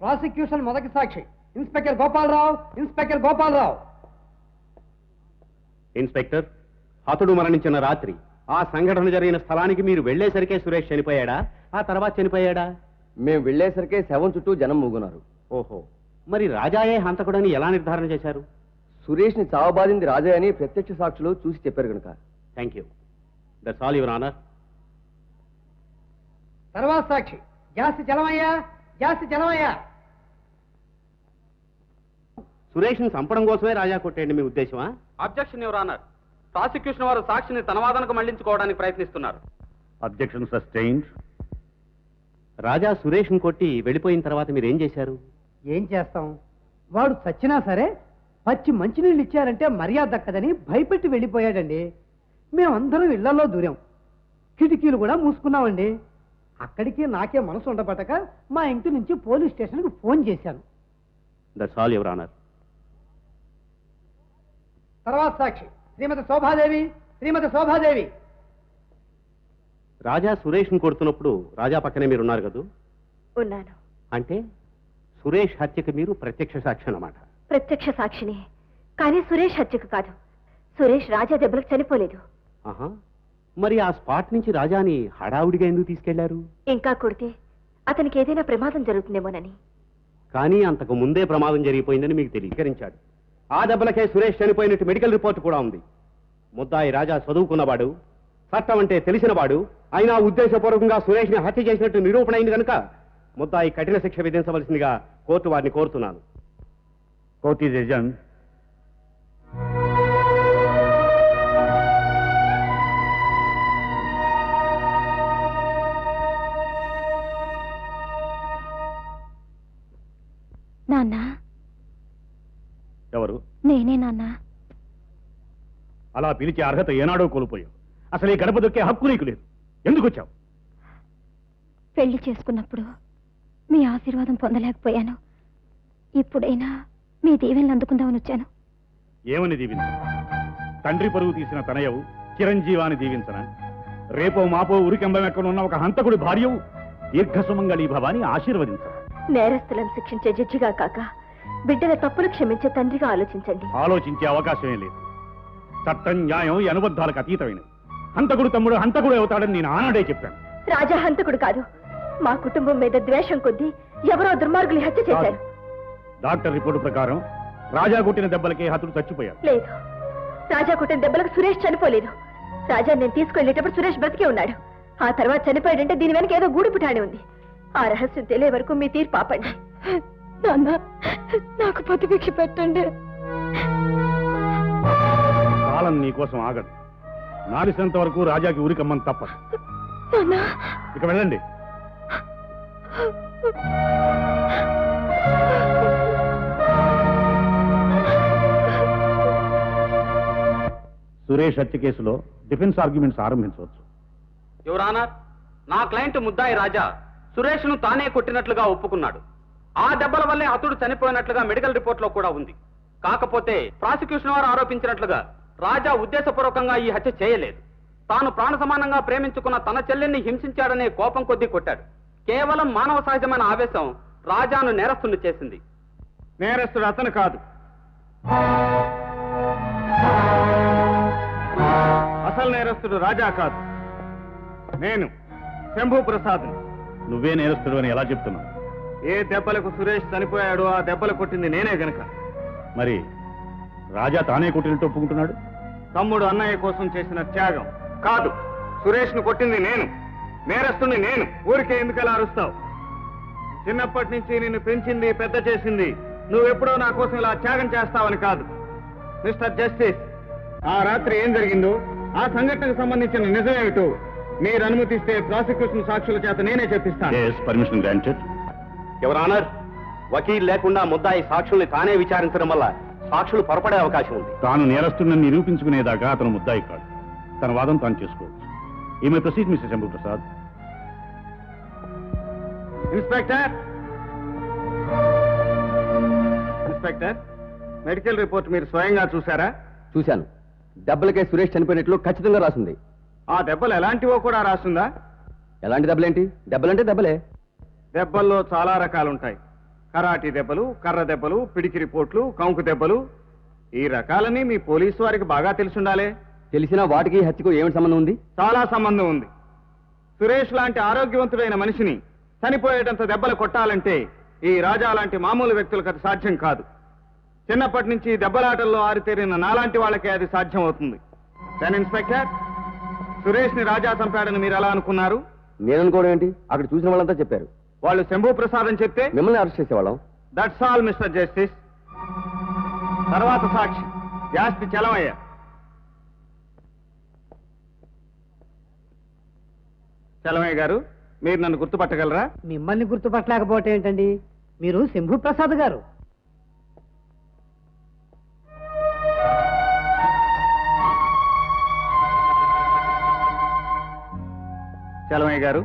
ప్రాసిక్యూషన్ మొదటి సాక్షి inspector Gopalarao. Inspector Gopalarao. Inspector, హతుడు మరణించిన రాత్రి ఆ సంఘటన జరిగిన స్థలానికి మీరు వెళ్లేసరికే సురేష్ చనిపోయాడా, ఆ తర్వాత చనిపోయాడా? మేము వెళ్లేసరికే శవం చుట్టూ జనం మూగున్నారు. ఓహో, మరి రాజాయే హంతకుడని ఎలా నిర్ధారణ చేశారు? సురేష్ ని చావబాదింది రాజా అని ప్రత్యక్ష సాక్షులు చూసి చెప్పారు కనుక. Thank you. That's all your honour. తర్వాత సాక్షి జాస్తి జలమయ్యా. జాస్తి జలమయ్యా. సురేష్ని చంపడం కోసమే రాజా కొట్టేయండి మీ ఉద్దేశమా? Objection your honour. ప్రాసిక్యూషన్ వారు సాక్షిని తన వాదనకు మళ్లించుకోవడానికి ప్రయత్నిస్తున్నారు. Objection sustained. రాజా సురేష్ని కొట్టి వెళ్ళిపోయిన తర్వాత మీరేం చేశారు? ఏం చేస్తాం, వాడు చచ్చినా సరే పచ్చి మంచినీళ్ళు ఇచ్చారంటే మర్యాద దక్కదని భయపెట్టి వెళ్ళిపోయాడండి. మేమందరం ఇళ్లలో దూరాం, కిటికీలు కూడా మూసుకున్నామండి. అక్కడికి నాకే మనసు ఉండబట్టక మా ఇంటి నుంచి పోలీస్ స్టేషన్కి ఫోన్ చేశాను. That's all your honour. తర్వాత సాక్షి శ్రీమతి శోభాదేవి. శ్రీమతి శోభాదేవి. రాజా సురేష్ని కొడుతున్నప్పుడు రాజా పక్కనే మీరు ఉన్నారు కదూ? ఉన్నాను. అంటే సురేష్ హత్యకి మీరు ప్రత్యక్ష సాక్షి అన్నమాట. ప్రత్యక్ష సాక్షిని, కానీ సురేష్ హత్యకు కాదు. సురేష్ రాజా దెబ్బలకు చనిపోలేదు. ఆహా, మరి ఆ స్పాట్ నుంచి రాజాని హడావుడిగా ఎందుకు తీసుకెళ్లారు? ఇంకా కొడితే అతనికి ఏదైనా ప్రమాదం జరుగుతుందేమోనని. కానీ అంతకు ముందే ప్రమాదం జరిగిపోయిందని మీకు తెలియకరించాడు. ఆ దెబ్బలకే సురేష్ చనిపోయినట్టు మెడికల్ రిపోర్ట్ కూడా ఉంది. ముద్దాయి రాజా చదువుకున్నవాడు, చట్టం అంటే తెలిసినవాడు, అయినా ఉద్దేశపూర్వకంగా సురేష్ని హత్య చేసినట్టు నిరూపణ అయింది కనుక ముద్దాయి కఠిన శిక్ష విధించవలసిందిగా కోర్టు వారిని కోరుతున్నాను. కోర్ట్ ఈజ్ ఎజన్. నాన్న. ఎవరు? నేనే నాన్న. అలా పిలిచే అర్హత ఏనాడో కోల్పోయావు. అసలు ఈ గడప దొక్కే హక్కు నీకు లేదు. ఎందుకు వచ్చావు? పెళ్లి చేసుకున్నప్పుడు మీ ఆశీర్వాదం పొందలేకపోయాను. ఇప్పుడైనా మీ దీవెనలు అందుకుందామని వచ్చాను. ఏమని దీవించను? తండ్రి పరువు తీసిన తనయవు చిరంజీవాని దీవించన? రేపో మాపో ఉరికెంబమెక్కడ ఉన్న ఒక హంతకుడి భార్యవు దీర్ఘసుమంగళీ భవాని ఆశీర్వదించను. నేరస్తులను శిక్షించే జడ్జిగా కాక బిడ్డల తప్పులు క్షమించే తండ్రిగా ఆలోచించండి. ఆలోచించే అవకాశమే లేదు. చట్టం న్యాయం ఈ అనుబద్ధాలకు అతీతమైనవి. హంతకుడు తమ్ముడు హంతకుడు అవుతాడని నేను ఆనాడే చెప్పాను. రాజా హంతకుడు కాదు. మా కుటుంబం మీద ద్వేషం కొద్దీ ఎవరో దుర్మార్గులు హత్య చేశారు. డాక్టర్ రిపోర్టు ప్రకారం రాజా కొట్టిన దెబ్బలకే హతుడు చచ్చిపోయాడు. లేదు, రాజా కొట్టిన దెబ్బలకు సురేష్ చనిపోలేదు. రాజా నేను తీసుకెళ్లేటప్పుడు సురేష్ బ్రతికే ఉన్నాడు. ఆ తర్వాత చనిపోయాడంటే దీని వెనక ఏదో గూడు పుటాని ఉంది. ఆ రహస్యం తెలియ వరకు మీ తీర్పు ఆపండి. నాన్న, నాకు ప్రతిభిక్ష పెట్టండి. కాలం నీకోసం ఆగదు. నాలిసేంత వరకు రాజాకి ఊరికమ్మని తప్పదు. ఇక వెళ్ళండి. సురేష్ హత్య కేసులో డిఫెన్స్ ఆర్గ్యుమెంట్స్ ఆరంభించవచ్చు. యువర్ ఆనర్, నా క్లయింట్ ముద్దాయి రాజా సురేష్ను తానే కొట్టినట్లుగా ఒప్పుకున్నాడు. ఆ దెబ్బల వల్లే హతుడు చనిపోయినట్లుగా మెడికల్ రిపోర్ట్లో కూడా ఉంది. కాకపోతే ప్రాసిక్యూషన్ వారు ఆరోపించినట్లుగా రాజా ఉద్దేశపూర్వకంగా ఈ హత్య చేయలేదు. తాను ప్రాణ సమానంగా ప్రేమించుకున్న తన చెల్లెల్ని హింసించాడనే కోపం కొద్దీ కొట్టాడు. కేవలం మానవ సహజమైన ఆవేశం రాజాను నేరస్తుని చేసింది. నేరస్తుడు అతను కాదు, అసలు నేరస్తుడు రాజా కాదు, నేను శంభు ప్రసాద్. నువ్వే నేరస్తుడు అని ఎలా చెప్తున్నావు? ఏ దెబ్బలకు సురేష్ చనిపోయాడో ఆ దెబ్బలు కొట్టింది నేనే గనక. మరి రాజా తానే కొట్టినట్టు ఒప్పుకుంటున్నాడు. తమ్ముడు అన్నయ్య కోసం చేసిన త్యాగం. కాదు, సురేష్ ను కొట్టింది నేను, నేరస్తుని నేను. ఊరికే ఎందుకలా అరుస్తావు? చిన్నప్పటి నుంచి నిన్ను పెంచింది, పెద్ద చేసింది నువ్వెప్పుడో నా కోసం ఇలా త్యాగం చేస్తావని కాదు. మిస్టర్ జస్టిస్, ఆ రాత్రి ఏం జరిగిందో, ఆ సంఘటనకు సంబంధించిన నిజమేమిటో మీరు అనుమతిస్తే ప్రాసిక్యూషన్ సాక్షుల చేత నేనే చెప్పిస్తాను. Permission granted. యువర్ ఆనర్, వకీల్ లేకుండా ముద్దాయి సాక్షుల్ని తానే విచారించడం వల్ల సాక్షులు పొరపడే అవకాశం ఉంది. తాను నేరస్తుడిని నిరూపించుకునేదాకా అతను ముద్దాయి కాదు. తన వాదం తాను చేసుకోవచ్చు. ఈమె proceed mister Shambhu Prasad. Inspector, inspector, medical report మీరు స్వయంగా చూసారా? చూశాను. దెబ్బలకే సురేష్ చనిపోయినట్లు ఖచ్చితంగా రాసింది. ఆ దెబ్బలు ఎలాంటివో కూడా రాస్తుందా? ఎలాంటి దెబ్బలేంటి? దెబ్బలంటే దెబ్బలే. దెబ్బల్లో చాలా రకాలుంటాయి. కరాటీ దెబ్బలు, కర్ర దెబ్బలు, పిడికిరి పోట్లు, కంకు దెబ్బలు. ఈ రకాలని మీ పోలీసు వారికి బాగా తెలుసుండాలే. తెలిసినా వాటికి హత్యకు ఏమిటి సంబంధం ఉంది? చాలా సంబంధం ఉంది. సురేష్ లాంటి ఆరోగ్యవంతుడైన మనిషిని చనిపోయేటంత దెబ్బలు కొట్టాలంటే ఈ రాజా లాంటి మామూలు వ్యక్తులకు అది సాధ్యం కాదు. చిన్నప్పటి నుంచి దెబ్బలాటల్లో ఆరితేరిన నాలాంటి వాళ్ళకే అది సాధ్యం అవుతుంది. సన్ ఇన్స్పెక్టర్, సురేష్ ని రాజా చంపాడని మీరు ఎలా అనుకున్నారు? నేను అనుకోవడం ఏంటి? అక్కడ చూసిన వాళ్ళంతా చెప్పారు. వాళ్ళు శంభు ప్రసాద్ అని చెప్తే మిమ్మల్ని అరెస్ట్ చేసేవాళ్ళం. That's all mister justice. తర్వాత సాక్షి జాస్తి చలమయ్య. చలమయ్య గారు, మీరు నన్ను గుర్తుపట్టగలరా? మిమ్మల్ని గుర్తుపట్టలేకపోవటం ఏంటండి? మీరు శంభు ప్రసాద్ గారు. చలమయ్య గారు,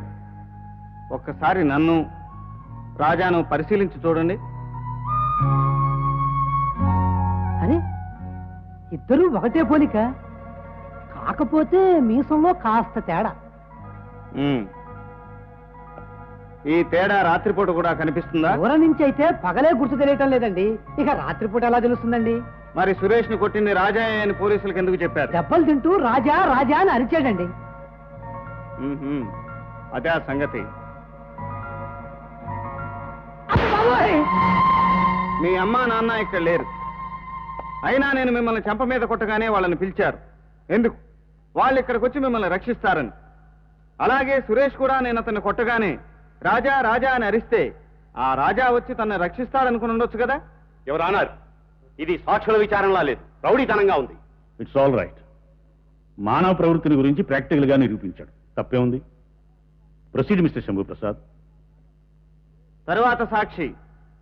ఒక్కసారి నన్ను రాజాను పరిశీలించి చూడండి. అరే, ఇద్దరూ ఒకటే పోలిక, కాకపోతే మీసంలో కాస్త తేడా. ఈ తేడా రాత్రిపూట కూడా కనిపిస్తుందా? దూరం నుంచి అయితే పగలే గుర్తు తెలియటం లేదండి, ఇక రాత్రిపూట ఎలా తెలుస్తుందండి? మరి సురేష్ ని కొట్టింది రాజా అని పోలీసులకు ఎందుకు చెప్పారు? దెబ్బలు తింటూ రాజా రాజా అని అరిచాడండి. అదే ఆ సంగతి. మీ అమ్మా నాన్న ఇక్కడ లేరు, అయినా నేను మిమ్మల్ని చెంప మీద కొట్టగానే వాళ్ళని పిలిచారు. ఎందుకు? వాళ్ళు ఇక్కడికి వచ్చి మిమ్మల్ని రక్షిస్తారని. అలాగే సురేష్ కూడా నేను అతన్ని కొట్టగానే రాజా రాజా అని అరిస్తే ఆ రాజా వచ్చి తనని రక్షిస్తాడనుకుని ఉండొచ్చు కదా. యువర్ ఆనర్, ఇది సాక్షుల విచారణలా లేదు, రౌడీతనంగా ఉంది. It's all right. మానవ ప్రవృత్తిని గురించి ప్రాక్టికల్ గా నిరూపించాడు. తప్పే ఉంది. Proceed mister Shambhu Prasad. తరువాత సాక్షి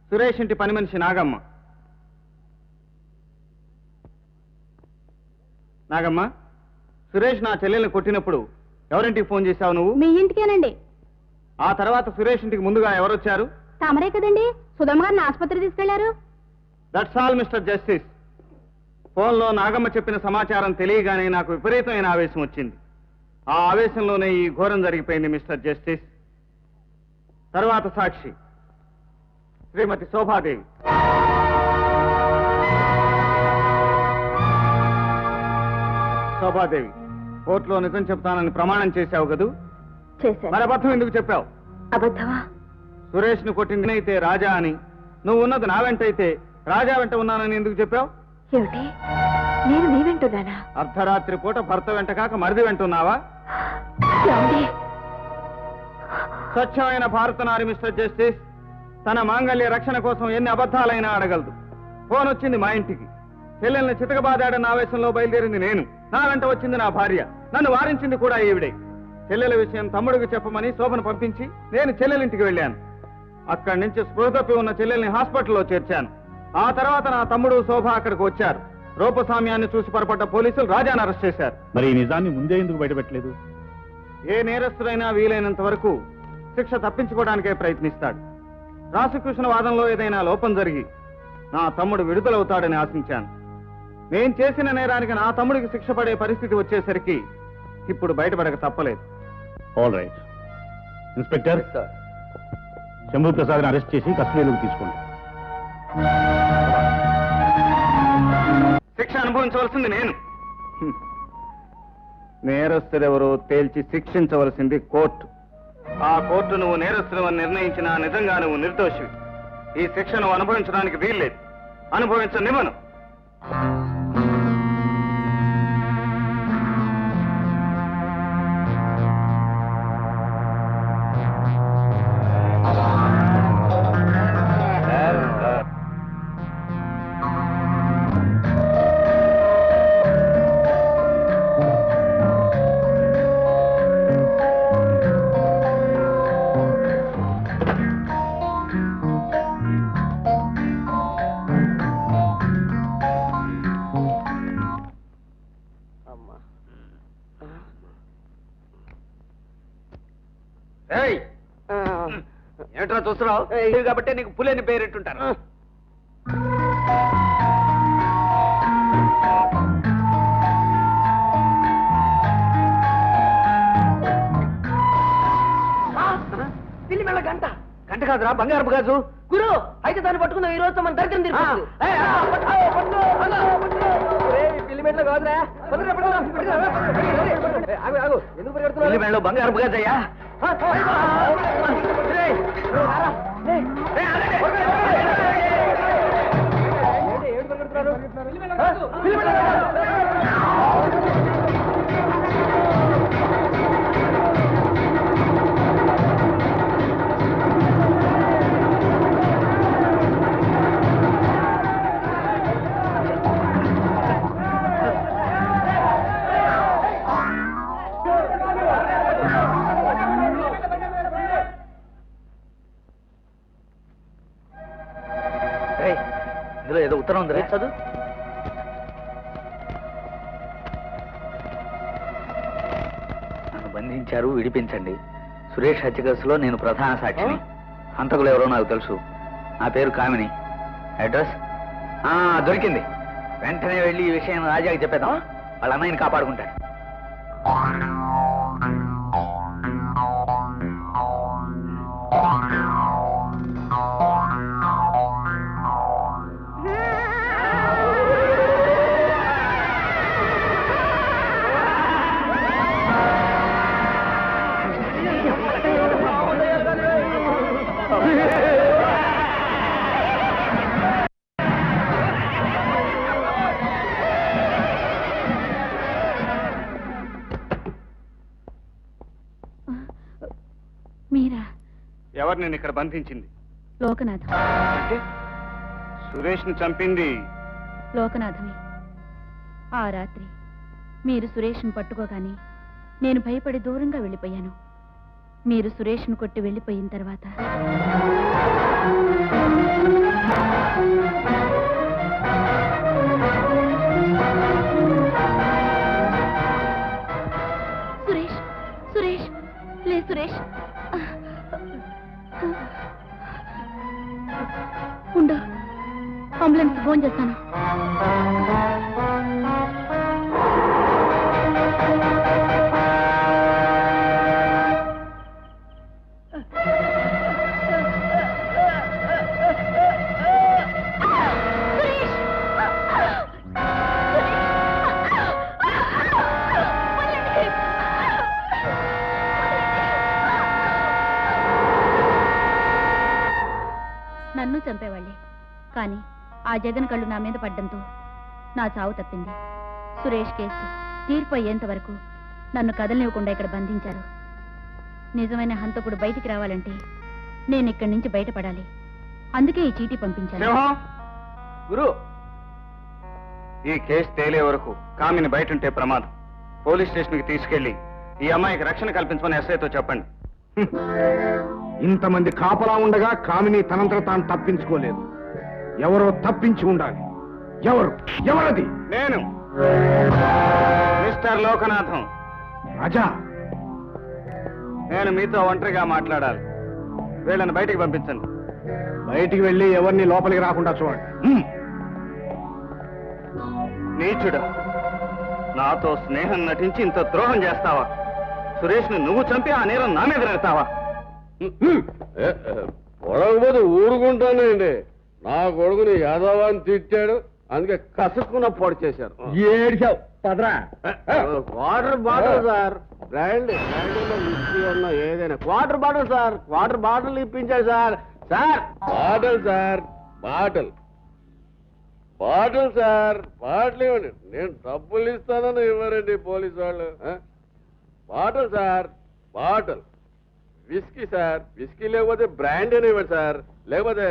సురేష్ ఇంటి పని మనిషి నాగమ్మ. నాగమ్మ, సురేష్ నా చెల్లెల్ని కొట్టినప్పుడు ఎవరింటికి ఫోన్ చేశావు నువ్వు? మీ ఇంటికేనండి. ఆ తర్వాత సురేష్ ఇంటికి ముందుగా ఎవరొచ్చారు? తమరే కదండి సుధమ్మ గారిని ఆసుపత్రి తీసుకెళ్లారు. That's all mister justice. ఫోన్లో నాగమ్మ చెప్పిన సమాచారం తెలియగానే నాకు విపరీతమైన ఆవేశం వచ్చింది. ఆ ఆవేశంలోనే ఈ ఘోరం జరిగిపోయింది మిస్టర్ జస్టిస్. తరువాత సాక్షి శ్రీమతి శోభాదేవి. శోభాదేవి, కోర్టులో నిజం చెప్తానని ప్రమాణం చేశావు కదూ? చేశాను. మరి అబద్ధం ఎందుకు చెప్పావు? అబద్ధమా? సురేష్ ను కొట్టింది అయితే రాజా అని, నువ్వు ఉన్నది నా వెంట అయితే రాజా వెంట ఉన్నానని ఎందుకు చెప్పావు? ఏమిటి, నేను నీ వెంటున్నానా? అర్ధరాత్రి పూట భర్త వెంట కాక మరిది వెంటున్నావా? స్వచ్ఛమైన భారత నారి మిస్టర్ జస్టిస్ తన మాంగళ్య రక్షణ కోసం ఎన్ని అబద్ధాలైనా అడగలదు. ఫోన్ వచ్చింది మా ఇంటికి. చెల్లెల్ని చితకబాదాడన్న ఆవేశంలో బయలుదేరింది నేను. నా వెంట వచ్చింది నా భార్య. నన్ను వారించింది కూడా ఈవిడే. చెల్లెల విషయం తమ్ముడికి చెప్పమని శోభను పంపించి నేను చెల్లెలింటికి వెళ్ళాను. అక్కడి నుంచి స్పృహ తప్పి ఉన్న చెల్లెల్ని హాస్పిటల్లో చేర్చాను. ఆ తర్వాత నా తమ్ముడు శోభ అక్కడికి వచ్చారు. రూపసామ్యాన్ని చూసి పొరపడ్డ పోలీసులు రాజాను అరెస్ట్ చేశారు. మరి ఈ నిజాన్ని ముందే ఎందుకు బయటపెట్టలేదు? ఏ నేరస్తుడైనా వీలైనంత వరకు శిక్ష తప్పించుకోవడానికే ప్రయత్నిస్తాడు. ప్రాసిక్యూషన్ వాదనలో ఏదైనా లోపం జరిగి నా తమ్ముడు విడుదలవుతాడని ఆశించాను. నేను చేసిన నేరానికి నా తమ్ముడికి శిక్ష పడే పరిస్థితి వచ్చేసరికి ఇప్పుడు బయటపడక తప్పలేదు. All right. ఇన్స్పెక్టర్, శంభు ప్రసాద్ని అరెస్ట్ చేసి కస్టడీలోకి తీసుకోండి. శిక్ష అనుభవించవలసింది నేను. నేరస్తుడెవరో తేల్చి శిక్షించవలసింది కోర్టు. ఆ కోర్టు నువ్వు నేరస్తుడవని నిర్ణయించినా నిజంగా నువ్వు నిర్దోషివి. ఈ శిక్ష నువ్వు అనుభవించడానికి వీల్లేదు. అనుభవించనివ్వను. ఏంట్రా చూస్తున్నావు? కాబట్టి నీకు పులేని పేరెట్టుంటారు. పిల్లి మెళ్ళ గంట గంట కాదురా, బంగారపు గాజు. గురు అయితే దాన్ని పట్టుకుందాం. ఈ రోజు మన దరిద్రం తీరుతుంది. పిల్లి మెళ్ళ కాదురా, పిల్లి మెళ్ళ బంగారపు గాజు అయ్యా. ఇందులో ఏదో ఉత్తరం ఉందిరా, చదువు. నన్ను బంధించారు, విడిపించండి. సురేష్ హత్య కేసులో నేను ప్రధాన సాక్షిని. హంతకులు ఎవరో నాకు తెలుసు. నా పేరు కామిని. అడ్రస్ దొరికింది. వెంటనే వెళ్ళి ఈ విషయం రాజాకి చెప్పేద్దాం. వాళ్ళ అన్నయ్యని కాపాడుకుంటాడు. మీరా? ఎవరు నేను ఇక్కడ బంధించింది? లోకనాథం. అంటే సురేష్ ని చంపింది లోకనాథమే. ఆ రాత్రి మీరు సురేష్ను పట్టుకోగానే నేను భయపడి దూరంగా వెళ్ళిపోయాను. మీరు సురేష్ను కొట్టి వెళ్ళిపోయిన తర్వాత సురేష్ సురేష్ లే సురేష్ ఉండు, అంబులెన్స్ ఫోన్ చేస్తాను. నన్ను చంపేవాళ్లే, కానీ ఆ జగన్ కళ్ళు నా మీద పడ్డంతో నా చావు తప్పింది. సురేష్ కేసు తీర్పు అయ్యేంత వరకు నన్ను కదలనివ్వకుండా ఇక్కడ బంధించారు. నిజమైన హంతకుడు బయటికి రావాలంటే నేను ఇక్కడి నుంచి బయటపడాలి. అందుకే ఈ చీటీ పంపించాను. గురు, ఈ కేసు తేలే వరకు కామిని బయటుంటే ప్రమాదం. పోలీస్ స్టేషన్కి తీసుకెళ్లి ఈ అమ్మాయికి రక్షణ కల్పించమని ఎస్ఐతో చెప్పండి. ఇంతమంది కాపలా ఉండగా కామిని తనంతట తాను తప్పించుకోలేదు. ఎవరో తప్పించి ఉండాలి. ఎవరది? నేను, మిస్టర్ లోకనాథం. రాజా, నేను మీతో ఒంటరిగా మాట్లాడాలి. వీళ్ళని బయటికి పంపించండి. బయటికి వెళ్ళి ఎవరిని లోపలికి రాకుండా చూడండి. నీచుడా, నాతో స్నేహం నటించి ఇంత ద్రోహం చేస్తావా? సురేష్ని నువ్వు చంపి ఆ నేరం నా మీద పెడతావా? పొడవకపోతే ఊరుకుంటానండి. నా కొడుకుని యాదవాన్ని తిట్టాడు, అందుకే కసుక్కున్న పొడి చేశారు. ఏడిచావు పదరా. Water bottle sir, brand whisky అన్నా ఏదైనా water bottle sir, water bottle ఇప్పించాడు sir. Sir bottle sir, bottle bottle sir, bottle ఇవ్వండి. నేను డబ్బులు ఇస్తానని ఇవ్వరండి పోలీసు వాళ్ళు. Bottle sir, bottle whisky sir, whisky లేకపోతే బ్రాండ్ అని ఇవ్వండి సార్, లేకపోతే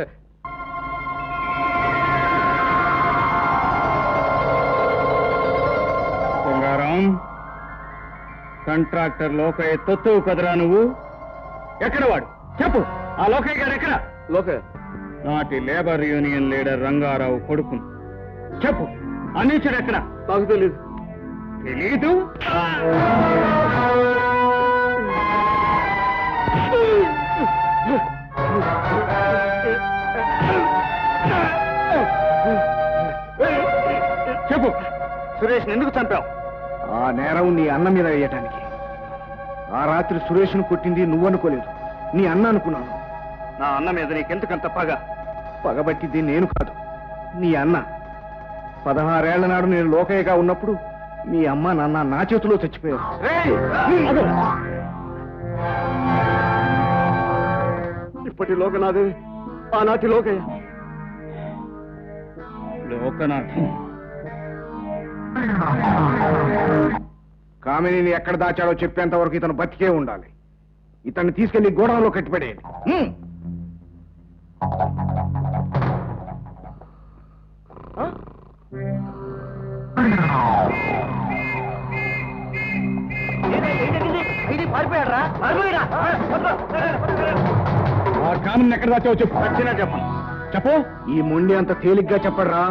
బంగారం కాంట్రాక్టర్ లోకయ్య తొత్తువు కదరా నువ్వు? ఎక్కడ వాడు చెప్పు. ఆ లోకయ్య గారు ఎక్కడ? లోకయ్య నాటి లేబర్ యూనియన్ లీడర్ రంగారావు కొడుకు. చెప్పు, అనీచుడు ఎక్కడ? నాకు తెలీదు. తెలీదు? చెప్పు, సురేష్ని ఎందుకు చంపావు? ఆ నేరం నీ అన్న మీద వేయటానికి. ఆ రాత్రి సురేష్ను కొట్టింది నువ్వనుకోలేదు, నీ అన్న అనుకున్నాను. నా అన్న మీద నీకెందుకంత పగ? పగబట్టింది నేను కాదు, నీ అన్న. 16 ఏళ్ల నాడు నేను లోకయ్యగా ఉన్నప్పుడు మీ అమ్మ నాన్న నా చేతిలో చచ్చిపోయారు. ఇప్పటి లోకనాథే ఆనాటి లోకయ్య. లోకనాథం కామినిని ఎక్కడ దాచాడో చెప్పేంత వరకు ఇతను బతికే ఉండాలి. ఇతన్ని తీసుకెళ్లి గోడౌన్లో కట్టిపడేయండి. ఆ కామిని ఎక్కడ దాచావో చెప్పు. వచ్చినా చెప్పను. చెప్పు. ఈ మొండి అంత తేలిగ్గా చెప్పడరా.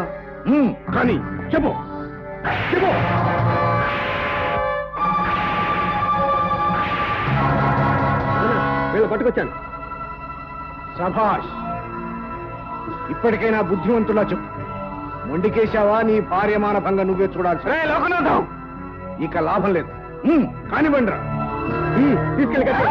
కానీ చెప్పు చెప్పు. వీళ్ళు పట్టుకొచ్చాను. సభాష్, ఇప్పటికైనా బుద్ధివంతులా చెప్పు. మొండికేశావా నీ భార్యమాన భంగ నువ్వే చూడాల్సి. లోకనాథం, ఇక లాభం లేదు. కానివ్వండిరా, తీసుకెళ్ళి కట్టు.